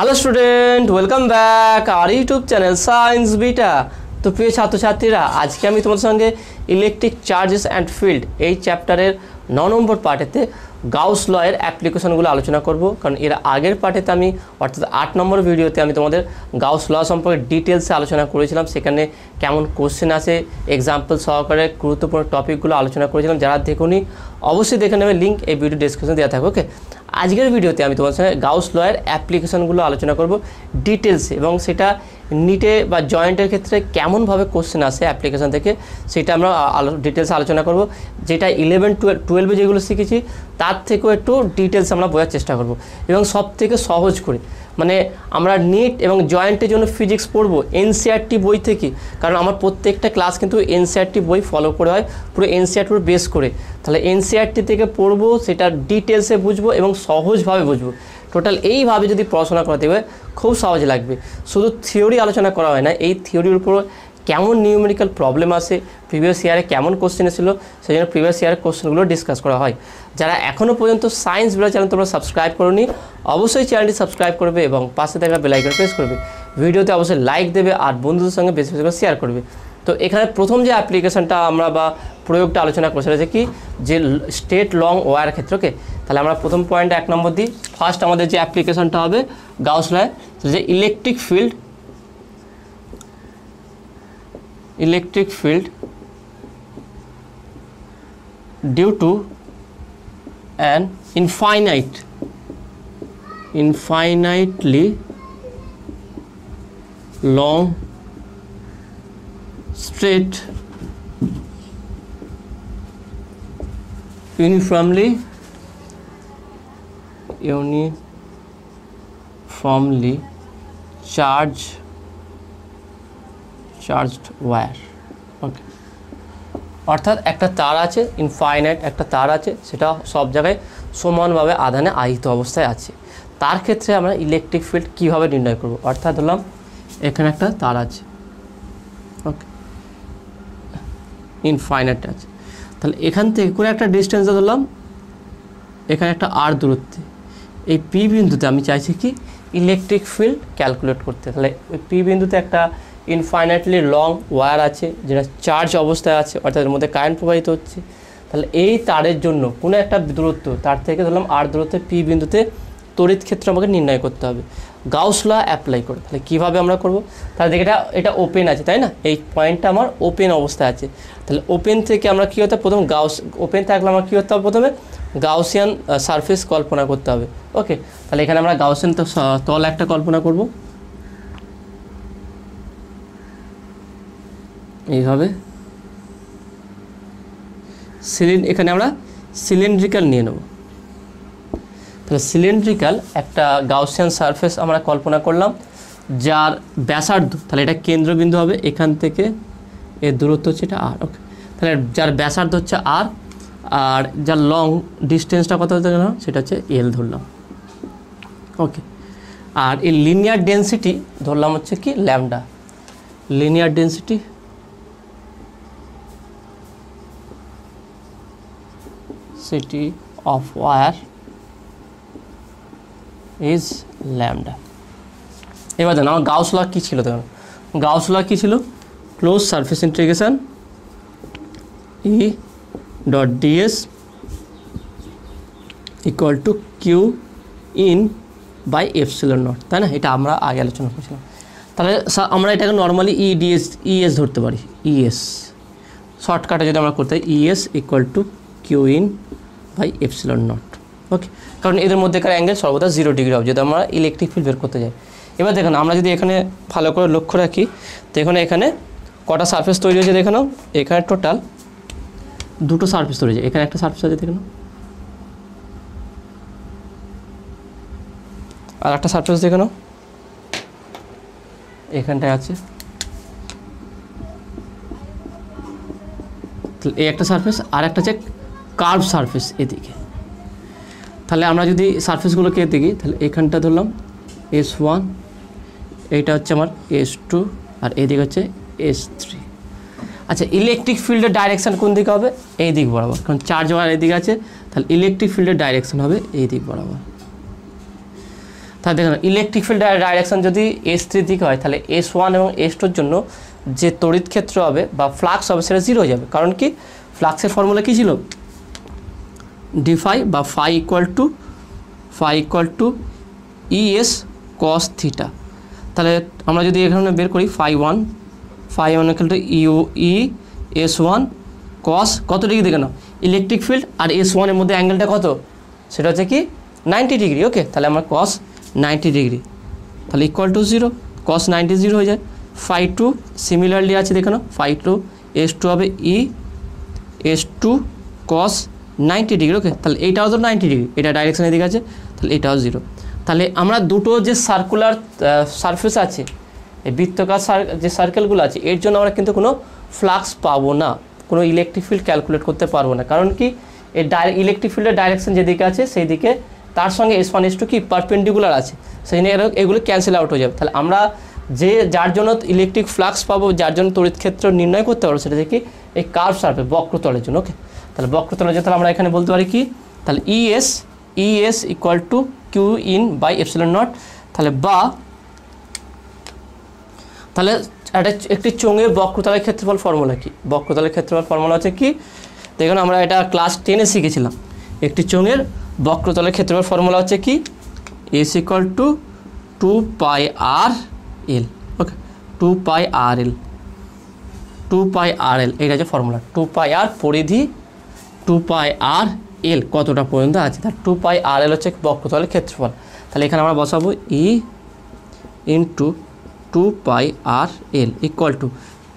Hello student, welcome back our YouTube channel science beta. তো প্রিয় ছাত্রছাত্রীরা, আজকে আমি তোমাদের সঙ্গে ইলেকট্রিক চার্জেস অ্যান্ড ফিল্ড এই চ্যাপ্টারের 9 নম্বর পার্টেতে গাউস ল এর অ্যাপ্লিকেশনগুলো আলোচনা করব। কারণ এর আগের পার্টেতে আমি অর্থাৎ 8 নম্বর ভিডিওতে আমি তোমাদের গাউস ল সম্পর্কে ডিটেলসে আলোচনা করেছিলাম। সেখানে কেমন কোশ্চেন আছে, এক্সাম্পল সহকারে গুরুত্বপূর্ণ টপিকগুলো আলোচনা করেছিলাম। যারা দেখুনি অবশ্যই দেখে নেবে, লিঙ্ক এই ভিডিও ডেসক্রিপশনে দেওয়া থাকবে। ওকে, আজকের ভিডিওতে আমি তোমাদের সঙ্গে গাউস ল এর অ্যাপ্লিকেশনগুলো আলোচনা করব ডিটেলসে, এবং সেটা নিটে বা জয়েন্টের ক্ষেত্রে কেমনভাবে কোশ্চেন আসে অ্যাপ্লিকেশন থেকে সেটা আমরা ডিটেলসে আলোচনা করব। যেটা 11-12 যেগুলো শিখেছি তার থেকেও একটু ডিটেলস আমরা বোঝার চেষ্টা করব, এবং সব থেকে সহজ করে। মানে আমরা নিট এবং জয়েন্টের জন্য ফিজিক্স পড়বো এনসিইআরটি বই থেকে, কারণ আমার প্রত্যেকটা ক্লাস কিন্তু এনসিইআরটি বই ফলো করে হয়, পুরো এনসিইআরটির বেস করে। তাহলে এনসিইআরটি থেকে পড়বো, সেটা ডিটেলসে বুঝবো এবং সহজভাবে বুঝবো। টোটাল এইভাবে যদি পড়াশোনা করতে হবে খুব সহজ লাগবে। শুধু থিওরি আলোচনা করা হয় না, এই থিওরির উপর কেমন নিউমেরিক্যাল প্রবলেম আসে, প্রিভিয়াস ইয়ারে কেমন কোশ্চেন এসেছিল, সেই জন্য প্রিভিয়াস ইয়ারের কোশ্চেনগুলো ডিসকাস করা হয়। যারা এখনও পর্যন্ত সায়েন্স বিটা চ্যানেল তোমরা সাবস্ক্রাইব করোনি, অবশ্যই চ্যানেলটি সাবস্ক্রাইব করবে এবং পাশে থাকা বেল আইকন প্রেস করবে। ভিডিওতে অবশ্যই লাইক দেবে আর বন্ধুদের সঙ্গে বেশি বেশি করে শেয়ার করবে। তো এখানে প্রথম যে অ্যাপ্লিকেশনটা আমরা বা প্রয়োগটা আলোচনা করছি যে কি, যে স্ট্রেট লং ওয়্যার ক্ষেত্রে। ওকে, তাহলে আমরা প্রথম পয়েন্টে 1 নম্বর দিই। ফার্স্ট আমাদের যে অ্যাপ্লিকেশনটা হবে গাউস ল, যে electric field due to an infinitely long straight uniformly charged wire। ওকে, অর্থাৎ একটা তার আছে, ইনফাইনাইট একটা তার আছে, সেটা সব জায়গায় সমানভাবে আধানে আহিত অবস্থায় আছে। তার ক্ষেত্রে আমরা ইলেকট্রিক ফিল্ড কীভাবে নির্ণয় করব? অর্থাৎ ধরলাম এখানে একটা তার আছে, ওকে, ইনফাইনাইট আছে। তাহলে এখান থেকে কোনো একটা ডিস্টেন্সে ধরলাম, এখানে একটা আর দূরত্বে, এই পি বিন্দুতে আমি চাইছি কি ইলেকট্রিক ফিল্ড ক্যালকুলেট করতে। তাহলে ওই পি বিন্দুতে একটা ইনফাইনাইটলি লং ওয়্যার আছে, যেটা চার্জ অবস্থায় আছে, অর্থাৎ এর মধ্যে কারেন্ট প্রবাহিত হচ্ছে। তাহলে এই তারের জন্য কোনো একটা দূরত্ব, তার থেকে ধরলাম আর দূরত্বে পি বিন্দুতে তড়িৎ ক্ষেত্র আমাকে নির্ণয় করতে হবে গাউস ল অ্যাপ্লাই করে। তাহলে কীভাবে আমরা করব? তাহলে দেখে এটা ওপেন আছে, তাই না? এই পয়েন্টটা আমার ওপেন অবস্থায় আছে। তাহলে ওপেন থেকে আমরা কী হতে হবে, প্রথম ওপেন থাকলে আমার কী করতে হবে, প্রথমে গাউসিয়ান সারফেস কল্পনা করতে হবে। ওকে, তাহলে এখানে আমরা গাউসিয়ান তল একটা কল্পনা করব এইভাবে। এখানে আমরা সিলিন্ড্রিক্যাল নিয়ে নেব। তাহলে সিলিন্ড্রিক্যাল একটা গাউসিয়ান সারফেস আমরা কল্পনা করলাম, যার ব্যাসার্ধ, তাহলে এটা কেন্দ্রবিন্দু হবে, এখান থেকে এর দূরত্ব হচ্ছে এটা আর। ওকে, তাহলে যার ব্যাসার্ধ হচ্ছে আর, আর যার লং ডিস্টেন্সটা কত হতে গেল সেটা হচ্ছে এল ধরলাম। ওকে, আর এই লিনিয়ার ডেন্সিটি ধরলাম হচ্ছে কি lambda. Linear density of wire is lambda। এবার দেখুন আমার গাউস ল কী ছিল, দেখুন গাউস ল কী ছিল, close surface integration E dot ds equal to Q in by epsilon not, তাই না? এটা আমরা আগে আলোচনা করেছিলাম। তাহলে আমরা এটাকে নর্মালি ইএস ধরতে পারি। ইএস শর্টকাটে যদি আমরা করতে পারি, ES equal to Q in by epsilon naught. Okay, কারণ এদের মধ্যেকার অ্যাঙ্গেল সর্বদা 0 ডিগ্রি হবে যদি আমরা ইলেকট্রিক ফিল্ড বের করতে যাই। এবার দেখুন আমরা যদি এখানে ভালো করে লক্ষ্য রাখি, তো এখানে কটা সারফেস তৈরি হয়েছে দেখে নাও। এখানে টোটাল 2টো সারফেস তৈরি হয়েছে। এখানে একটা সারফেস আছে দেখে নাও, আর একটা সারফেস দেখে নাও এখানটায় আছে। এই একটা সারফেস, আর একটা হচ্ছে কার্ভ সারফেস এদিকে। তাহলে আমরা যদি সারফেসগুলোকে দেখি, তাহলে এখানটা ধরলাম S1, এইটা হচ্ছে আমার S2, আর এদিকে হচ্ছে S3। আচ্ছা, ইলেকট্রিক ফিল্ডের ডাইরেকশন কোন দিকে হবে? এই দিক বরাবর, কারণ চার্জ ওয়্যার এদিকে আছে, তাহলে ইলেকট্রিক ফিল্ডের ডাইরেকশন হবে এই দিক বরাবর। তাহলে দেখুন ইলেকট্রিক ফিল্ড ডাইরেকশন যদি S3 দিকে হয় তাহলে S1 এবং S2 জন্য যে তড়িৎ ক্ষেত্র হবে বা ফ্লাক্স হবে সেটা 0 হয়ে যাবে। কারণ কি ফ্লাক্সের ফর্মুলা কী ছিল, ডি ফাই বা phi equal to ES cos theta. তাহলে আমরা যদি এখানে বের করি phi one equal to ES1 cos কত ডিগ্রি দেখে নাও, ইলেকট্রিক ফিল্ড আর S1 এর মধ্যে অ্যাঙ্গেলটা কত, সেটা হচ্ছে কি 90 ডিগ্রি। ওকে, তাহলে আমরা cos 90 ডিগ্রি তাহলে ইকুয়াল টু 0, cos 90 0 হয়ে যায়। ফাই টু সিমিলারলি আছে দেখে নাও, ফাই টু S2 হবে ES2 cos 90 ডিগ্রি। ওকে, তাহলে এইটাও তো 90 ডিগ্রি, এটা ডাইরেকশন এদিকে আছে, তাহলে এটাও 0। তাহলে আমরা দুটো যে সার্কুলার সারফেস আছে, এই বৃত্তাকার যে সার্কেলগুলো আছে, এর জন্য আমরা কিন্তু কোনো ফ্লাক্স পাবো না, কোনো ইলেকট্রিক ফিল্ড ক্যালকুলেট করতে পারবো না। কারণ কি এই ইলেকট্রিক ফিল্ডের ডাইরেকশন যেদিকে আছে সেই দিকে তার সঙ্গে S1 S2 কি পারপেন্ডিকুলার আছে, সেই নিয়ে এগুলো ক্যান্সেল আউট হয়ে যাবে। তাহলে আমরা যার জন্য ইলেকট্রিক ফ্লাক্স পাবো, যার জন্য তড়িৎ ক্ষেত্র নির্ণয় করতে পারবো, সেটা দেখি এই কার্ভ সারফেস বক্রতলের জন্য। ওকে, তাহলে বক্রতলের জন্য তাহলে আমরা এখানে বলতে পারি কি, তাহলে ES equal to Q in by epsilon not. তাহলে তাহলে একটি চোঙের বক্রতলের ক্ষেত্রফল ফর্মুলা কি, বক্রতলের ক্ষেত্রফল ফর্মুলা হচ্ছে কি, দেখুন আমরা এটা ক্লাস 10-এ শিখেছিলাম। একটি চোঙের বক্রতলের ক্ষেত্রফল ফর্মুলা হচ্ছে কি, S equal to 2πRL। Okay, 2πRL এইটা হচ্ছে ফর্মুলা। 2πR পরিধি, 2πRL কতটা পর্যন্ত আছে, তার 2πRL হচ্ছে বক্রতলের ক্ষেত্রফল। তাহলে এখানে আমরা বসাবো E into 2πRL equal to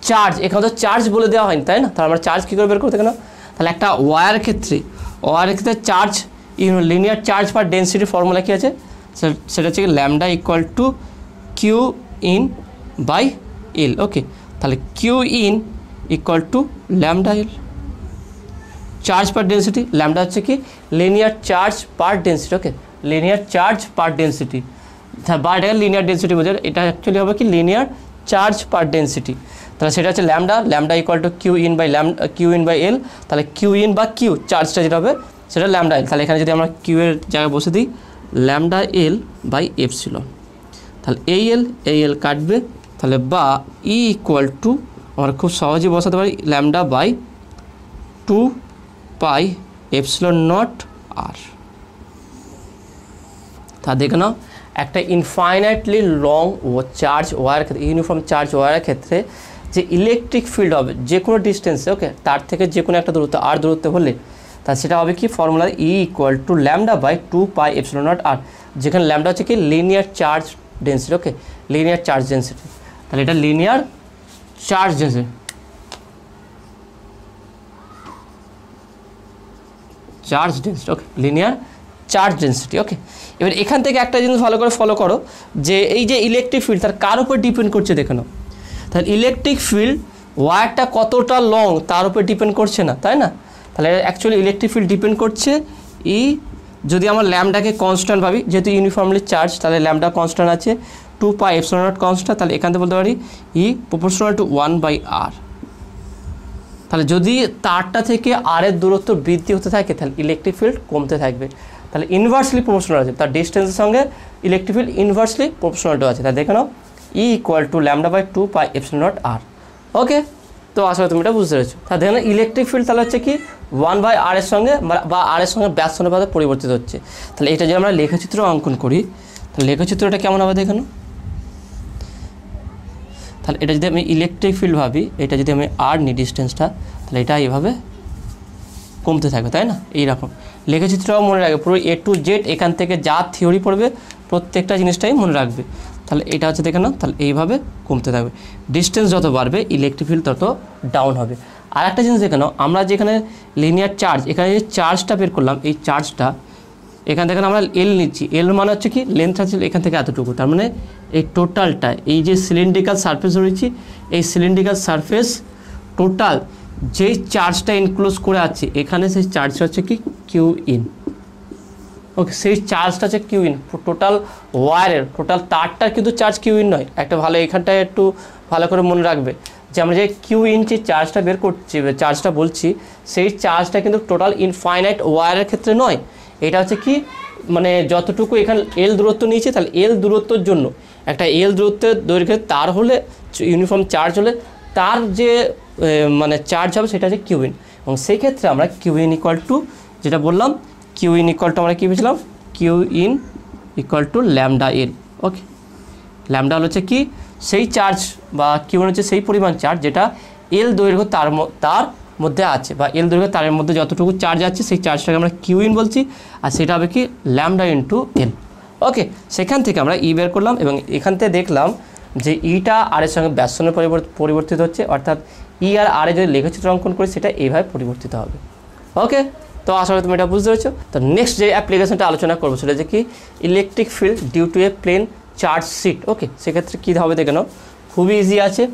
charge, এখানে তো চার্জ বলে দেওয়া হয়নি তাই না, তাহলে আমরা চার্জ কী করে বের করতে কেন, তাহলে একটা ওয়্যারের ক্ষেত্রে charge linear charge per density formula কী আছে, সেটা হচ্ছে lambda equal to Q in by L. Okay, তাহলে Q in equal to lambda L, charge per density, lambda হচ্ছে কি linear charge per density. Okay, linear charge per density, বা এটাকে linear density বোঝায়, এটা অ্যাকচুয়ালি হবে কি লিনিয়ার চার্জ পার ডেন্সিটি। তাহলে সেটা হচ্ছে lambda equal to Q in by L. তাহলে কিউ ইন বা কিউ চার্জটা যেটা হবে সেটা ল্যামডা এল। তাহলে এখানে যদি আমরা কিউ এর জায়গায় বসে দিই ল্যামডা এল বাই এপসিলন, তাহলে এই এল কাটবে, তাহলে বা ই ইকুয়াল টু আমরা খুব সহজেই বসাতে পারি ল্যামডা বাই 2π এপসিলন নট আর। তা দেখে নাও একটা ইনফাইনাইটলি লং চার্জ ওয়্যার ক্ষেত্রে, ইউনিফর্ম চার্জ ওয়্যারের ক্ষেত্রে যে ইলেকট্রিক ফিল্ড হবে যে কোনো ডিস্টেন্সে, ওকে, তার থেকে যে কোনো একটা দূরত্ব আর দূরত্ব হলে, তা সেটা হবে কি formula E equal to lambda by 2π epsilon naught R, যেখানে ল্যামডা হচ্ছে কি linear charge density. Okay, linear charge density, তাহলে এটা linear charge density, okay, linear charge density. Okay, এবার এখান থেকে একটা জিনিস ভালো করে ফলো করো যে এই যে ইলেকট্রিক ফিল্ড তার কার উপর ডিপেন্ড করছে দেখে নাও, তাহলে ইলেকট্রিক ফিল্ড ওয়্যারটা কতটা লং তার উপর ডিপেন্ড করছে না, তাই না। তাহলে অ্যাকচুয়ালি ইলেকট্রিক ফিল্ড ডিপেন্ড করছে যদি আমরা ল্যামডাকে কনস্ট্যান্ট ভাবি, যেহেতু ইউনিফর্মলি চার্জ, তাহলে ল্যামডা কনস্ট্যান্ট আছে, 2π এপসিলন নট কনস্ট্যান্ট, তাহলে এখান থেকে বলতে পারি প্রপোর্শনাল টু 1/r। তাহলে যদি তারটা থেকে আর এর দূরত্ব বৃদ্ধি হতে থাকে তাহলে ইলেকট্রিক ফিল্ড কমতে থাকবে, তাহলে ইনভার্সলি প্রপোর্শনাল আছে, তার ডিস্টেন্সের সঙ্গে ইলেকট্রিক ফিল্ড ইনভার্সলি প্রপোর্শনালটা আছে। তাই দেখে নাও E equal to lambda by 2π epsilon naught R. Okay, তো আসলে তুমি এটা বুঝতে পেরেছো। তাহলে দেখে নাও ইলেকট্রিক ফিল্ড তাহলে হচ্ছে কি 1/r এর সঙ্গে বা আর এর সঙ্গে ব্যাস অনুপাতে পরিবর্তিত হচ্ছে। তাহলে এটা যদি আমরা লেখচিত্র অঙ্কন করি তাহলে লেখচিত্রটা কেমন হবে দেখে নাও, তাহলে এটা যদি আমি ইলেকট্রিক ফিল্ড ভাবি, এটা যদি আমি আর নিই ডিস্টেন্সটা, তাহলে এটা এইভাবে কমতে থাকবে, তাই না। এইরকম লেখচিত্রটাও মনে রাখবে, পুরো A to Z এখান থেকে যা থিওরি পড়বে প্রত্যেকটা জিনিসটাই মনে রাখবে। তাহলে এটা হচ্ছে দেখে নাও, তাহলে এইভাবে কমতে থাকবে, ডিস্টেন্স যত বাড়বে ইলেকট্রিক ফিল্ড তত ডাউন হবে। আর একটা জিনিস দেখে নাও, আমরা যেখানে লিনিয়ার চার্জ, এখানে যে চার্জটা বের করলাম, এই চার্জটা এখান থেকে আমরা এল নিচ্ছি, এল মানে হচ্ছে কি লেন্থ আছে এখান থেকে এতটুকু, তার মানে এই টোটালটা এই যে সিলিন্ড্রিক্যাল সারফেস রয়েছে, এই সিলিন্ড্রিক্যাল সারফেস টোটাল যেই চার্জটা ইনক্লোজ করে আছে এখানে, সেই চার্জটা হচ্ছে কি কিউ ইন। ওকে, সেই চার্জটা হচ্ছে কিউ ইন, টোটাল ওয়্যারের টোটাল তারটার কিন্তু চার্জ কিউ ইন নয়। একটা ভালো এখানটায় একটু ভালো করে মনে রাখবে যে আমরা যে কিউ ইন যে চার্জটা বের করছি, চার্জটা বলছি, সেই চার্জটা কিন্তু টোটাল ইনফাইনাইট ওয়্যারের ক্ষেত্রে নয়, এটা হচ্ছে কি মানে যতটুকু এখানে এল দূরত্ব নিয়েছে, তাহলে এল দূরত্বর জন্য একটা এল দূরত্বের দৈর্ঘ্যের তার হলে ইউনিফর্ম চার্জ হলে তার যে মানে চার্জ হবে সেটা হচ্ছে কিউ ইন। এবং সেই ক্ষেত্রে আমরা কিউ ইন ইকুয়াল টু যেটা বললাম, কিউ ইন ইকুয়াল টু আমরা কী পেয়েছিলাম, q in equal to lambda L. Okay, lambda হচ্ছে কি সেই চার্জ বা কিউ ইন হচ্ছে সেই পরিমাণ চার্জ যেটা এল দৈর্ঘ্য তার মধ্যে আছে, বা এল দৈর্ঘ্য তারের মধ্যে যতটুকু চার্জ আছে সেই চার্জটাকে আমরা কিউ ইন বলছি, আর সেটা হবে কি ল্যামডা ইন্টু এল। ওকে, সেখান থেকে আমরা ই বের করলাম এবং এখান থেকে দেখলাম যে ইটা আর এর সঙ্গে ব্যাসার্ধ পরিবর্তিত হচ্ছে, অর্থাৎ ই আর আর এ যদি লেখচিত্র অঙ্কন করি সেটা এইভাবে পরিবর্তিত হবে। ওকে, তো আশা করি তুমি এটা বুঝতে পেরেছো। তো নেক্সট যে অ্যাপ্লিকেশনটা আলোচনা করবো সেটা যে কি electric field due to a plane charge sheet. Okay, সেক্ষেত্রে কী হবে দেখে নাও, খুবই ইজি আছে।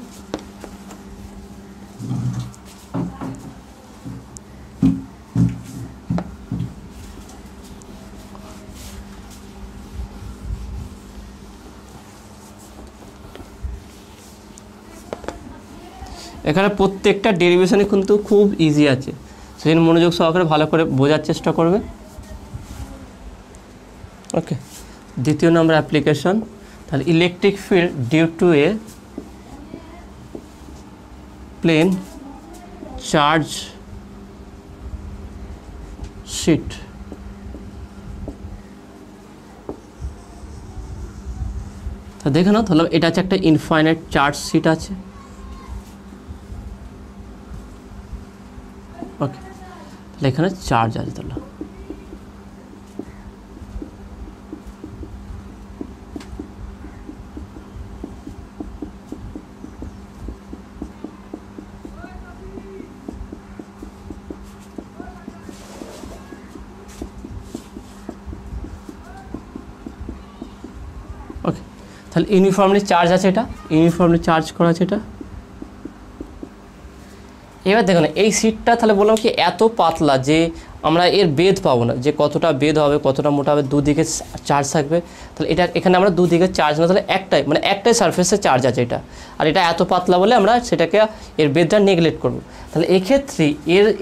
এখানে প্রত্যেকটা ডেরিভেশনে কিন্তু খুব ইজি আছে, সেজন্য মনোযোগ সহকারে ভালো করে বোঝার চেষ্টা করবে। ওকে, দ্বিতীয় নম্বর অ্যাপ্লিকেশন, তাহলে electric field due to a plane charge sheet. তা দেখে নাও, তাহলে এটা হচ্ছে একটা ইনফাইনাইট চার্জ শিট আছে। ওকে, তাহলে এখানে চার্জ আছে, তাহলে ওকে, তাহলে ইউনিফর্মলি চার্জ আছে, এটা ইউনিফর্মলি চার্জ করা আছে এটা। এবার দেখুন এই সিটটা তাহলে বললাম কি এত পাতলা যে আমরা এর বেদ পাবো না, যে কতটা বেদ হবে কতটা মোটা হবে, দুদিকে চার্জ থাকবে। তাহলে এটা এখানে আমরা দুদিকে চার্জ না, তাহলে একটাই সারফেসে চার্জ আছে এটা, আর এটা এত পাতলা বলে আমরা সেটাকে এর বেদটা নেগলেক্ট করব। তাহলে এক্ষেত্রে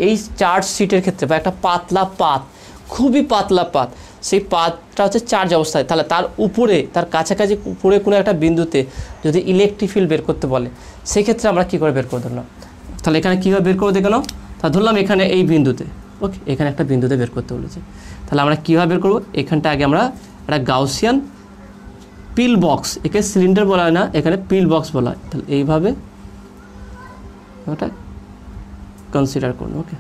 এই চার্জ সিটের ক্ষেত্রে বা একটা পাতলা পাত, খুবই পাতলা পাত, সেই পাতটা হচ্ছে চার্জ অবস্থায়, তাহলে তার উপরে তার কাছাকাছি উপরে কোনো একটা বিন্দুতে যদি ইলেকট্রিক ফিল্ড বের করতে বলে সেক্ষেত্রে আমরা কী করে বের করে ধরলাম, তাহলে এখানে কীভাবে বের করে দেখে নাও। তা ধরলাম এখানে এই বিন্দুতে, ওকে, এখানে একটা বিন্দুতে বের করতে বলেছে, তাহলে আমরা কীভাবে বের করবো, এখানটা আগে আমরা একটা গাউসিয়ান পিল বক্স, একে সিলিন্ডার বলা হয় না, এখানে পিল বক্স বলা হয়, তাহলে এইভাবে ওটা কনসিডার করুন। ওকে,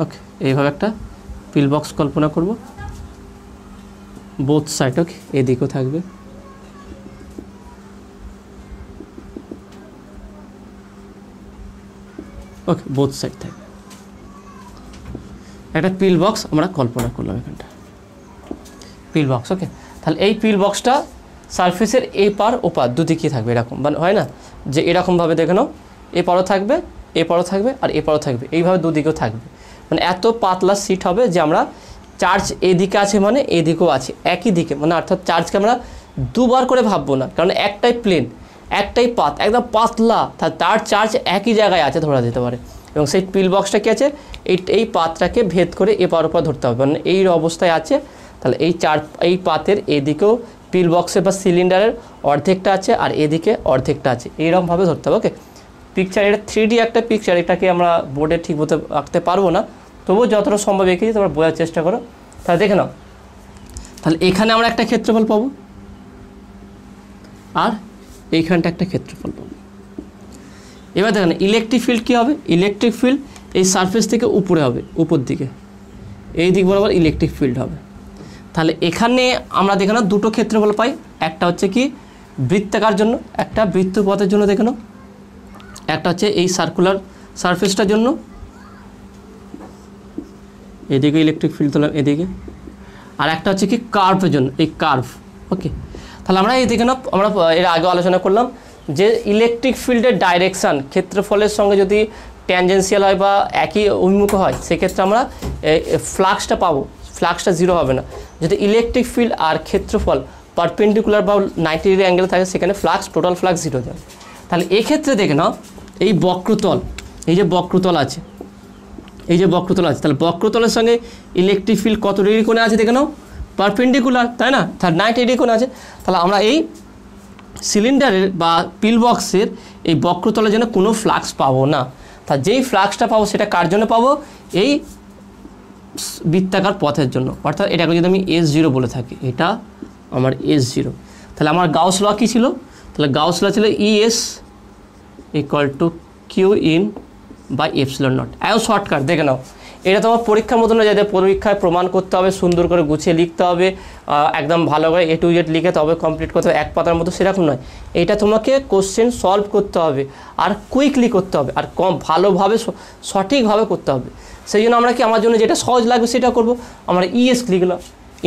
ওকে, এইভাবে একটা পিল বক্স কল্পনা করব, বোথ সাইড। ওকে, এদিকেও থাকবে, ওকে, বোথ সাইড থাকবে, একটা পিল বক্স আমরা কল্পনা করলাম এখানটা পিল বক্স। ওকে, তাহলে এই পিল বক্সটা সারফেসের এই পার ওপার দুদিকেই থাকবে, এরকম মানে হয় না যে এরকমভাবে দেখে নাও, এ পারও থাকবে, এ পারও থাকবে, আর এ পারও থাকবে, এইভাবে দুদিকেও থাকবে, মানে এত পাতলা সিট হবে যে আমরা চার্জ এদিকে আছে মানে এদিকেও আছে একই দিকে, মানে অর্থাৎ চার্জকে আমরা দুবার করে ভাববো না, কারণ একটাই প্লেন, একটাই পাত, একদম পাতলা, তার চার্জ একই জায়গায় আছে ধরা যেতে পারে। এবং সেই পিল বক্সটা কী আছে, এই পাতটাকে ভেদ করে এপার ওপার ধরতে হবে, মানে এই অবস্থায় আছে। তাহলে এই পাতের এদিকেও পিল বক্সের বা সিলিন্ডারের অর্ধেকটা আছে আর এদিকে অর্ধেকটা আছে, এইরকমভাবে ধরতে হবে। ওকে, পিকচার এটা 3D একটা পিকচার, এটাকে আমরা বোর্ডে ঠিক মতো আঁকতে পারবো না, তবুও যতটা সম্ভব এঁকেছি তোমরা বোঝার চেষ্টা করো। তাহলে দেখে নাও, তাহলে এখানে আমরা একটা ক্ষেত্রফল পাবো আর এইখানটা একটা ক্ষেত্রফল পাবো। এবার দেখেন ইলেকট্রিক ফিল্ড কী হবে, ইলেকট্রিক ফিল্ড এই সারফেস থেকে উপরে হবে, উপর দিকে এই দিক বরাবর ইলেকট্রিক ফিল্ড হবে। তাহলে এখানে আমরা দেখে নাও দুটো ক্ষেত্রফল পাই, একটা হচ্ছে কি বৃত্তাকার জন্য, একটা বৃত্তপথের জন্য দেখে নাও, একটা হচ্ছে এই সার্কুলার সারফেসটার জন্য, এদিকে ইলেকট্রিক ফিল্ড তোলাম এদিকে, আর একটা হচ্ছে কি কার্ভের জন্য, এই কার্ভ। ওকে, তাহলে আমরা এই দেখে নাও, আমরা এর আগে আলোচনা করলাম যে ইলেকট্রিক ফিল্ডের ডাইরেকশান ক্ষেত্রফলের সঙ্গে যদি ট্যানজেন্সিয়াল হয় বা একই অভিমুখ হয় সেক্ষেত্রে আমরা ফ্লাক্সটা পাবো, ফ্লাক্সটা জিরো হবে না। যদি ইলেকট্রিক ফিল্ড আর ক্ষেত্রফল পারপেন্ডিকুলার বা 90 ডিগ্রি অ্যাঙ্গেল থাকে সেখানে ফ্লাক্স টোটাল ফ্লাক্স জিরো যাবে। তাহলে এক্ষেত্রে দেখে নাও এই বক্রতল, এই যে বক্রতল আছে এই যে বক্রতল আছে, তাহলে বক্রতলের সঙ্গে ইলেকট্রিক ফিল্ড কত ডিগ্রি কোণে আছে দেখে নাও, পারপেন্ডিকুলার, তাই না? তাহলে 90 ডিগ্রি কোণে আছে। তাহলে আমরা এই সিলিন্ডারের বা পিল বক্সের এই বক্রতলের জন্য কোনো ফ্লাক্স পাবো না। তা যেই ফ্লাক্সটা পাবো সেটা কার জন্য পাবো, এই বৃত্তাকার পথের জন্য। অর্থাৎ এটাকে যদি আমি S0 বলে থাকি, এটা আমার S0। তাহলে আমার গাউস ল কী ছিল, তাহলে গাউস ল ছিল ES equal to Q in by epsilon not. এও শর্টকাট দেখে নাও, এটা তোমার পরীক্ষার মতো না, যাতে পরীক্ষায় প্রমাণ করতে হবে, সুন্দর করে গুছিয়ে লিখতে হবে, একদম ভালো করে A to Z লিখে তবে কমপ্লিট করতে হবে এক পাতার মতো, সেরকম নয়। এটা তোমাকে কোশ্চেন সলভ করতে হবে আর কুইকলি করতে হবে আর ভালোভাবে সঠিকভাবে করতে হবে। সেই জন্য আমরা কি, আমার জন্য যেটা সহজ লাগবে সেটা করব। আমরা ES লিখলাম,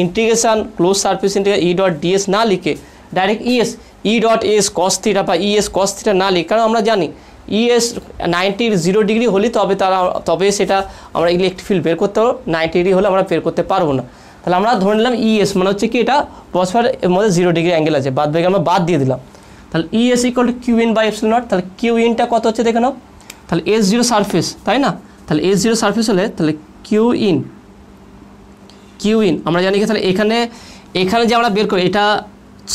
integration close surface integral E dot DS না লিখে direct ES, E dot S cos theta বা ES cos থিটা না লিখে, কারণ আমরা জানি ES 0 ডিগ্রি হলে তবে সেটা আমরা ইলেকট্রিক ফিল্ড বের করতে পারবো, 90 ডিগ্রি হলে আমরা বের করতে পারবো না। তাহলে আমরা ধরে নিলাম ES মানে হচ্ছে কি, এটা পরস্পরের মধ্যে 0 ডিগ্রি অ্যাঙ্গেল আছে, বাদ বাকি আমরা বাদ দিয়ে দিলাম। তাহলে ES equal to Q in by epsilon not. তাহলে কিউ ইনটা কত হচ্ছে দেখে নাও, তাহলে S0 সারফেস, তাই না? তাহলে S0 সারফেস হলে তাহলে কিউ ইন আমরা জানি কি, তাহলে এখানে যে আমরা বের করি এটা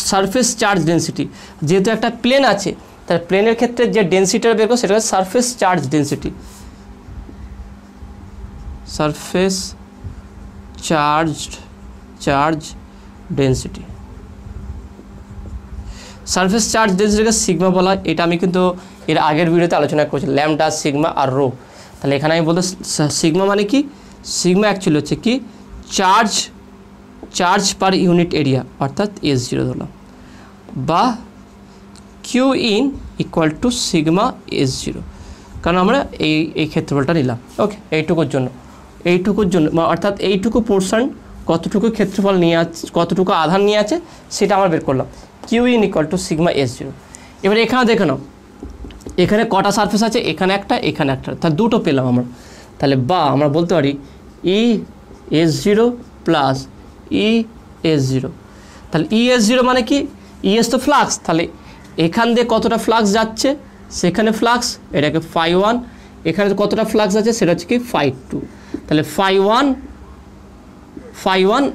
সারফেস চার্জ ডেন্সিটি, যেহেতু একটা প্লেন আছে তাহলে প্লেনের ক্ষেত্রে যে ডেন্সিটিটা বের করো সেটা হচ্ছে surface charge density, surface charge density. Surface charge ডেন্সিটিকে সিগমা বলা হয়, এটা আমি কিন্তু এর আগের ভিডিওতে আলোচনা করেছি, ল্যামডা, সিগমা আর রো। তাহলে এখানে আমি বলতে সিগমা মানে কি, সিগমা অ্যাকচুয়ালি হচ্ছে কি চার্জ পার ইউনিট এরিয়া, অর্থাৎ S0 ধরলাম, বা q in equal to sigma S0, কারণ আমরা এই ক্ষেত্রফলটা নিলাম। ওকে, এইটুকুর জন্য অর্থাৎ এইটুকু পোর্শন কতটুকু ক্ষেত্রফল নিয়ে আছে, কতটুকু আধান নিয়ে আছে সেটা আমরা বের করলাম, q in equal to sigma S0। এবার এখানে দেখে নাও, এখানে কটা সারফেস আছে, এখানে একটা, তাহলে দুটো পেলাম আমরা। তাহলে বা আমরা বলতে পারি ES0 প্লাস ES0। তাহলে ES0 মানে কি, ES তো ফ্লাক্স, তাহলে এখান দিয়ে কতটা ফ্লাক্স যাচ্ছে, সেখানে ফ্লাক্স, এটাকে φ1, এখানে কতটা ফ্লাক্স আছে সেটা হচ্ছে কি φ2। তাহলে φ1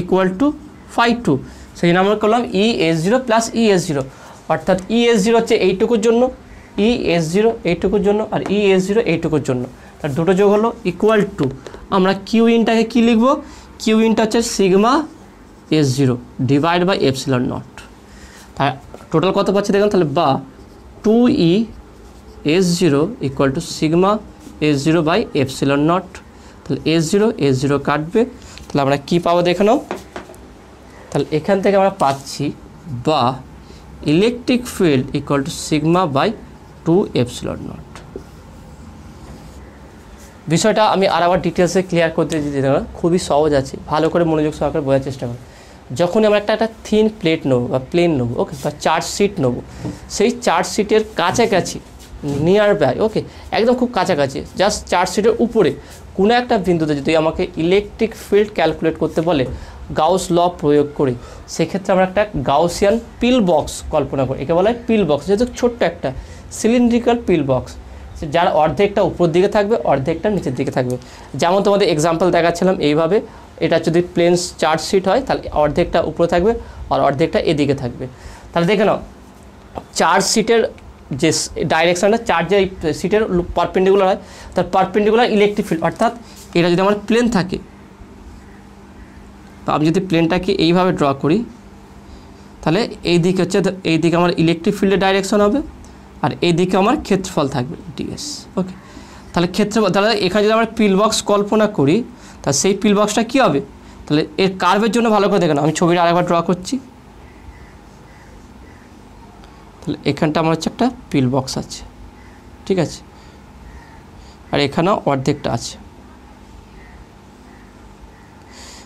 ইকুয়াল টু φ2, সেই জন্য আমরা করলাম ES0 প্লাস ES0, অর্থাৎ ES0 হচ্ছে এইটুকুর জন্য, ES0 এইটুকুর জন্য, আর ES0 এইটুকুর জন্য, তার দুটো যোগ হলো ইকুয়াল টু, আমরা কিউ ইনটাকে কী লিখব, কিউ ইনটা হচ্ছে sigma S0 divide by epsilon not. তাহলে টোটাল কত পাচ্ছি দেখুন, তাহলে বা 2E S0 equal to sigma S0 by epsilon not. তাহলে S0 কাটবে, তাহলে আমরা কী পাবো দেখে নাও, তাহলে এখান থেকে আমরা পাচ্ছি বা electric field equal to sigma by 2 epsilon not. বিষয়টা আমি আরেকবার ডিটেলসে ক্লিয়ার করতে দিতে পারি, খুবই সহজ আছে, ভালো করে মনোযোগ সহকারে বোঝার চেষ্টা করো। যখন আমরা একটা থিন প্লেট নেবো বা প্লেন নেবো, ওকে, বা চার্জ শিট নেবো, সেই চার্জ শিটের কাছাকাছি, নিয়ার বাই, ওকে, একদম খুব কাছাকাছি, জাস্ট চার্জ শিটের উপরে কোনো একটা বিন্দুতে যদি আমাকে ইলেকট্রিক ফিল্ড ক্যালকুলেট করতে বলে গাউস ল প্রয়োগ করি, সেক্ষেত্রে আমরা একটা গাউসিয়ান পিল বক্স কল্পনা করি, একে বলা হয় পিল বক্স, যেহেতু ছোট্ট একটা সিলিন্ড্রিক্যাল পিল বক্স, যার অর্ধেকটা উপর দিকে থাকবে, অর্ধেকটা নিচের দিকে থাকবে। যেমন তোমাদের এক্সাম্পল দেখাচ্ছিলাম এইভাবে, এটা যদি প্লেন চার্জ শিট হয় তাহলে অর্ধেকটা উপরে থাকবে আর অর্ধেকটা এদিকে থাকবে। তাহলে দেখে নাও, চার্জ শিটের যে ডাইরেকশানটা চার্জের শিটের পারপেন্ডিকুলার হয়, তার পারপেন্ডিকুলার ইলেকট্রিক ফিল্ড, অর্থাৎ এটা যদি আমার প্লেন থাকে, আমি যদি প্লেনটাকে এইভাবে ড্র করি, তাহলে এই দিকে হচ্ছে, এই দিকে আমার ইলেকট্রিক ফিল্ডের ডাইরেকশন হবে, আর এই দিকে আমার ক্ষেত্রফল থাকবে DS। ওকে, তাহলে ক্ষেত্রফল, তাহলে এখানে যদি আমরা পিল বক্স কল্পনা করি, তাহলে সেই পিল বক্সটা কী হবে, তাহলে এর কার্ভের জন্য ভালো করে দেখেন, আমি ছবিটা আরেকবার ড্র করছি। তাহলে এখানটা আমার হচ্ছে একটা পিল বক্স আছে, ঠিক আছে, আর এখানেও অর্ধেকটা আছে।